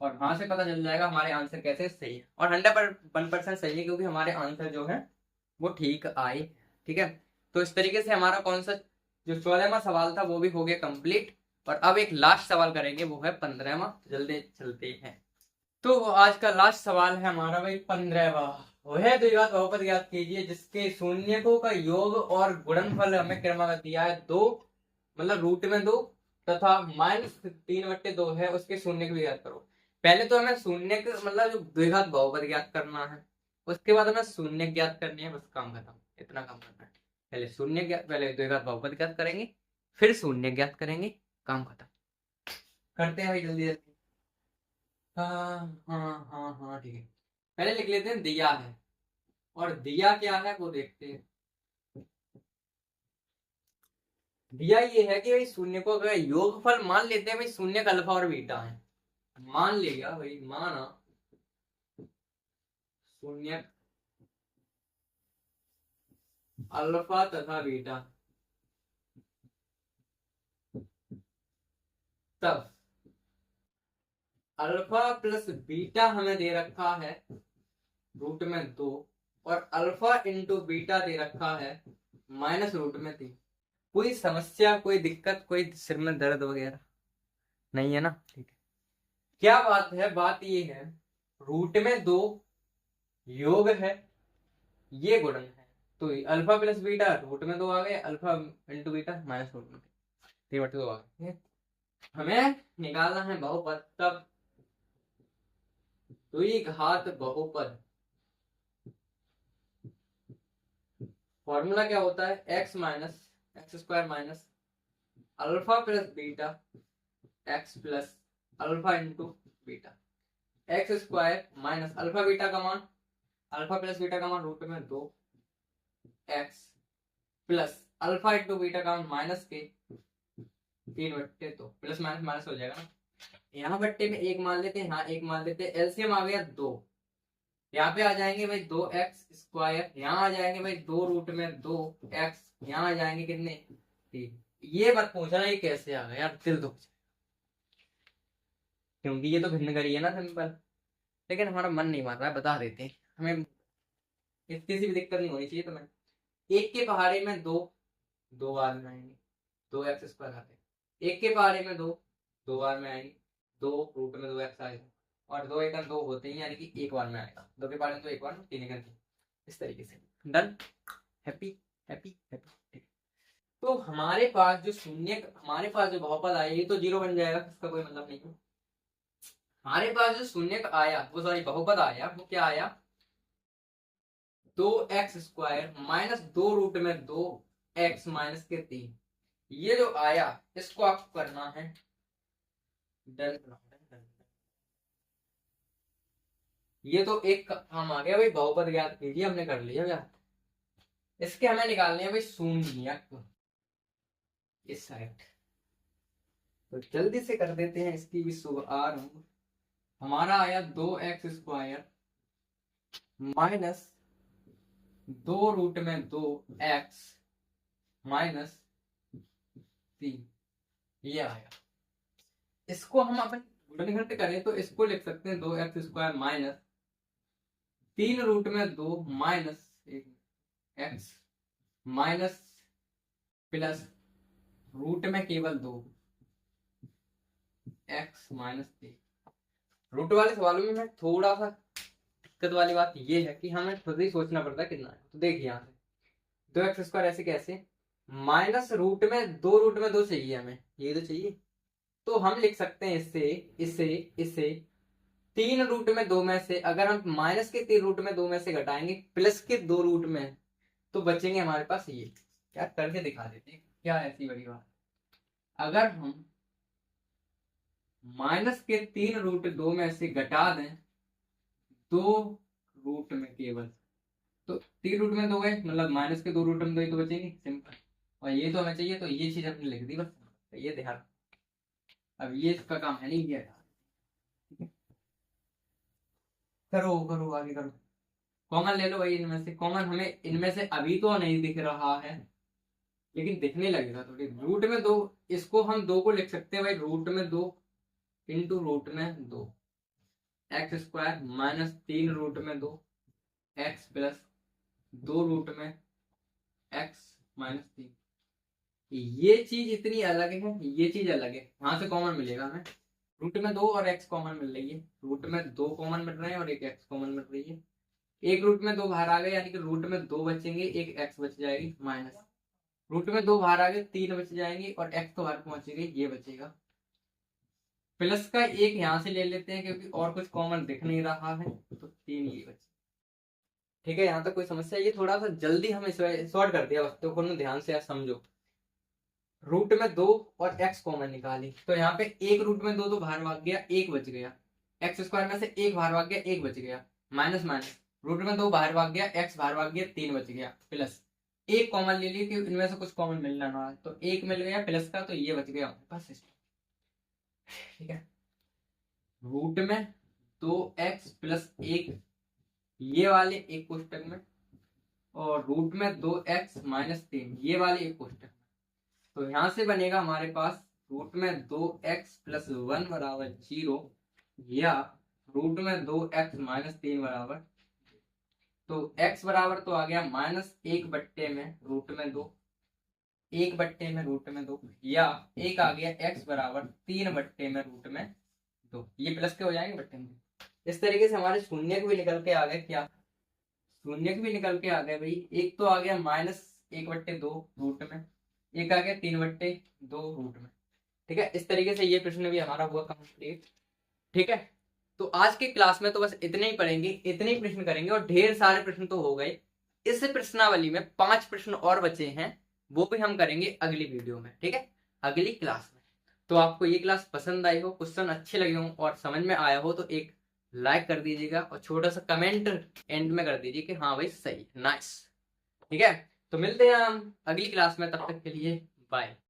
और वहां से पता चल जाएगा हमारे आंसर कैसे सही है, और 100% सही है क्योंकि हमारे आंसर जो है वो ठीक आए। ठीक है, तो इस तरीके से हमारा कौन सा जो 14वां सवाल था वो भी हो गया कंप्लीट। और अब एक लास्ट सवाल करेंगे, वो है 15वां। जल्दी चलते हैं। तो आज का लास्ट सवाल है हमारा भाई 15वां। वह द्विघात बहुपद ज्ञात कीजिए जिसके शून्यकों का योग और गुणनफल हमें क्रमागत दिया है 2, मतलब रूट में 2 तथा -3/2 है, उसके शून्य भी ज्ञात करो। पहले तो हमें शून्य मतलब जो द्विघात बहुपद ज्ञात करना है, उसके बाद हमें शून्य ज्ञात करनी है, बस काम खत्म, इतना काम करना है। पहले द्विघात बहुपद ज्ञात करेंगे, फिर शून्य ज्ञात करेंगे, काम खत्म। करते हैं भाई जल्दी जल्दी। हाँ हाँ हाँ हाँ ठीक है, पहले लिख लेते हैं दिया है, और दिया क्या है वो देखते हैं। दिया ये है कि भाई शून्य को अगर योगफल मान लेते हैं भाई, शून्य का अल्फा और बीटा है, मान लिया भाई, माना शून्य अल्फा तथा बीटा, तब अल्फा प्लस बीटा हमें दे रखा है रूट में 2, और अल्फा इंटू बीटा दे रखा है -√3। कोई समस्या, कोई दिक्कत, कोई सिर में दर्द वगैरह नहीं है ना? ठीक है, क्या बात है, बात ये है रूट में 2 योग है, ये गुणन है, तो अल्फा प्लस बीटा रूट में 2 आ गए, अल्फा इंटू बीटा -√3 आ गए। हमें निकालना है बहुपद, तब द्विघात बहुपद फॉर्मूला क्या होता है, x minus alpha plus beta x plus alpha into beta, x² minus alpha beta का मान, अल्फा प्लस बीटा का मान रूट में 2 x plus alpha into beta का मान -3/2, प्लस माइनस माइनस हो जाएगा ना, यहाँ बट्टे में 1 मान लेते हैं, यहाँ 1 मान लेते हैं, एलसीएम आ गया 2, यहाँ पे आ जाएंगे भाई 2x², यहाँ आ जाएंगे भाई 2 रूट में 2x, यहाँ आ जाएंगे कितने 3। ये मत पूछना ये कैसे आ गया यार, दिल दुख, क्योंकि ये तो भिन्न करी है ना सिंपल, लेकिन हमारा मन नहीं मान रहा है, बता देते हैं, हमें किसी भी दिक्कत नहीं होनी चाहिए। तो मैं एक के पहाड़े में 2 बार में आएंगे, 2x² आते हैं, एक के पहाड़े में 2 बार में आएंगे, 2 रूट में 2x आएगा, और 2 एक 2 होते हैं, यानी कि 1 बार में आएगा, 2 के पहाड़े में तो 1 बार में, 3 एक 3, इस तरीके से। Done, happy happy happy. तो हमारे पास जो बहुपद आया ये तो 0 बन जाएगा, इसका कोई मतलब नहीं है। हमारे पास जो शून्य आया, वो सॉरी बहुपद आया, वो क्या आया, 2x² माइनस 2 रूट में 2x माइनस के 3। ये जो आया इसको आपको करना है डन। ये तो एक काम आ गया भाई, बहुपद ज्ञात कीजिए, हमने कर लिया क्या, इसके हमें निकालने हैं भाई शून्य इस साइड, तो जल्दी से कर देते हैं इसकी भी शुभारंभ। हमारा आया 2x² माइनस 2 रूट में 2x माइनस 3, ये आया। इसको हम अपन गुणनखंड करें तो इसको लिख सकते हैं 2x² माइनस 3 रूट में 2 minus x minus plus root में केवल 2 x माइनस 3। रूट वाले सवालों में मैं थोड़ा सा दिक्कत वाली बात ये है कि हमें खुद ही सोचना पड़ता है कितना है। तो देखिए यहाँ से 2x² ऐसे कैसे, माइनस रूट में 2 चाहिए हमें, ये तो चाहिए, तो हम लिख सकते हैं इसे 3 रूट में 2 में से, अगर हम माइनस के 3 रूट में 2 में से घटाएंगे प्लस के 2 रूट में, तो बचेंगे हमारे पास ये। क्या करके दिखा देते हैं, क्या ऐसी बड़ी बात, अगर हम माइनस के 3 रूट 2 में से घटा दें 2 रूट में केवल, तो 3 रूट में 2 है, मतलब माइनस के 2 रूट में 2 ही तो बचेंगे, सिंपल। और ये तो हमें चाहिए, तो ये चीज हमने लिख दी बस, ये ध्यान। अब ये इसका काम है नहीं किया, करो करो आगे करो, कॉमन ले लो भाई इनमें से, कॉमन हमें इनमें से अभी तो नहीं दिख रहा है, लेकिन दिखने लगेगा थोड़ी। रूट में 2, इसको हम 2 को लिख सकते हैं भाई रूट में 2 इंटू रूट में 2 एक्स स्क्वायर माइनस 3 रूट में 2 एक्स प्लस 2 रूट में एक्स माइनस 3। ये चीज इतनी अलग है, ये चीज अलग है, यहाँ से कॉमन मिलेगा हमें। रूट में 2 और एक्स कॉमन मिल रही है, रूट में 2 कॉमन मिल रहे हैं और एक एक्स कॉमन मिल रही है। एक रूट में 2 बाहर आ गए, यानी कि रूट में 2 बचेंगे, एक एक्स बच जाएगी, माइनस रूट में 2 बाहर आ गए, 3 बच जाएंगे और एक्स तो बाहर पहुंचेगी, ये बचेगा। प्लस का एक यहाँ से ले लेते हैं क्योंकि और कुछ कॉमन दिख नहीं रहा है, तो 3 ये बचे। ठीक है, यहाँ तक कोई समस्या? ये थोड़ा सा जल्दी हम सॉर्ट कर दिया, बच्चों को ध्यान से समझो। रूट में 2 और एक्स कॉमन निकाली, तो यहाँ पे एक रूट में 2 तो बाहर भाग गया, एक बच गया। एक्स स्क्वायर में से एक बाहर भाग गया, एक बच गया, माइनस माइनस रूट में 2 बाहर भाग गया, एक्स बाहर भाग गया, 3 बच गया, प्लस एक कॉमन ले लिया कि इनमें से कुछ कॉमन मिलना ना, तो एक मिल गया प्लस का, तो ये बच गया बस। ठीक है, रूट में 2x प्लस 1 ये वाले एक कोष्टक में, और रूट में 2x माइनस 3 ये वाले एक कोष्टक में। तो यहां से बनेगा हमारे पास रूट में 2x प्लस 1 बराबर 0 या रूट में 2x माइनस 3 बराबर। तो x बराबर तो आ गया माइनस 1/में रूट में 2, 1/में रूट में 2, या एक आ गया x बराबर 3/में रूट में 2। ये प्लस के हो जाएंगे बट्टे में। इस तरीके से हमारे शून्य भी निकल के आ गए। क्या शून्य भी निकल के आ गए भाई? एक तो आ गया माइनस 1/2 रूट में, एक आ गया 3/2 रूट में। ठीक है, इस तरीके से ये प्रश्न भी हमारा हुआ कंप्लीट। ठीक है, तो आज की क्लास में तो बस इतने ही पढ़ेंगे, इतने ही प्रश्न करेंगे, और ढेर सारे प्रश्न तो हो गए। इस प्रश्नावली में 5 प्रश्न और बचे हैं, वो भी हम करेंगे अगली वीडियो में। ठीक है, अगली क्लास में। तो आपको ये क्लास पसंद आई हो, क्वेश्चन अच्छे लगे हो और समझ में आया हो, तो एक लाइक कर दीजिएगा और छोटा सा कमेंट एंड में कर दीजिए कि हाँ भाई सही, नाइस। ठीक है, तो मिलते हैं हम अगली क्लास में, तब तक के लिए बाय।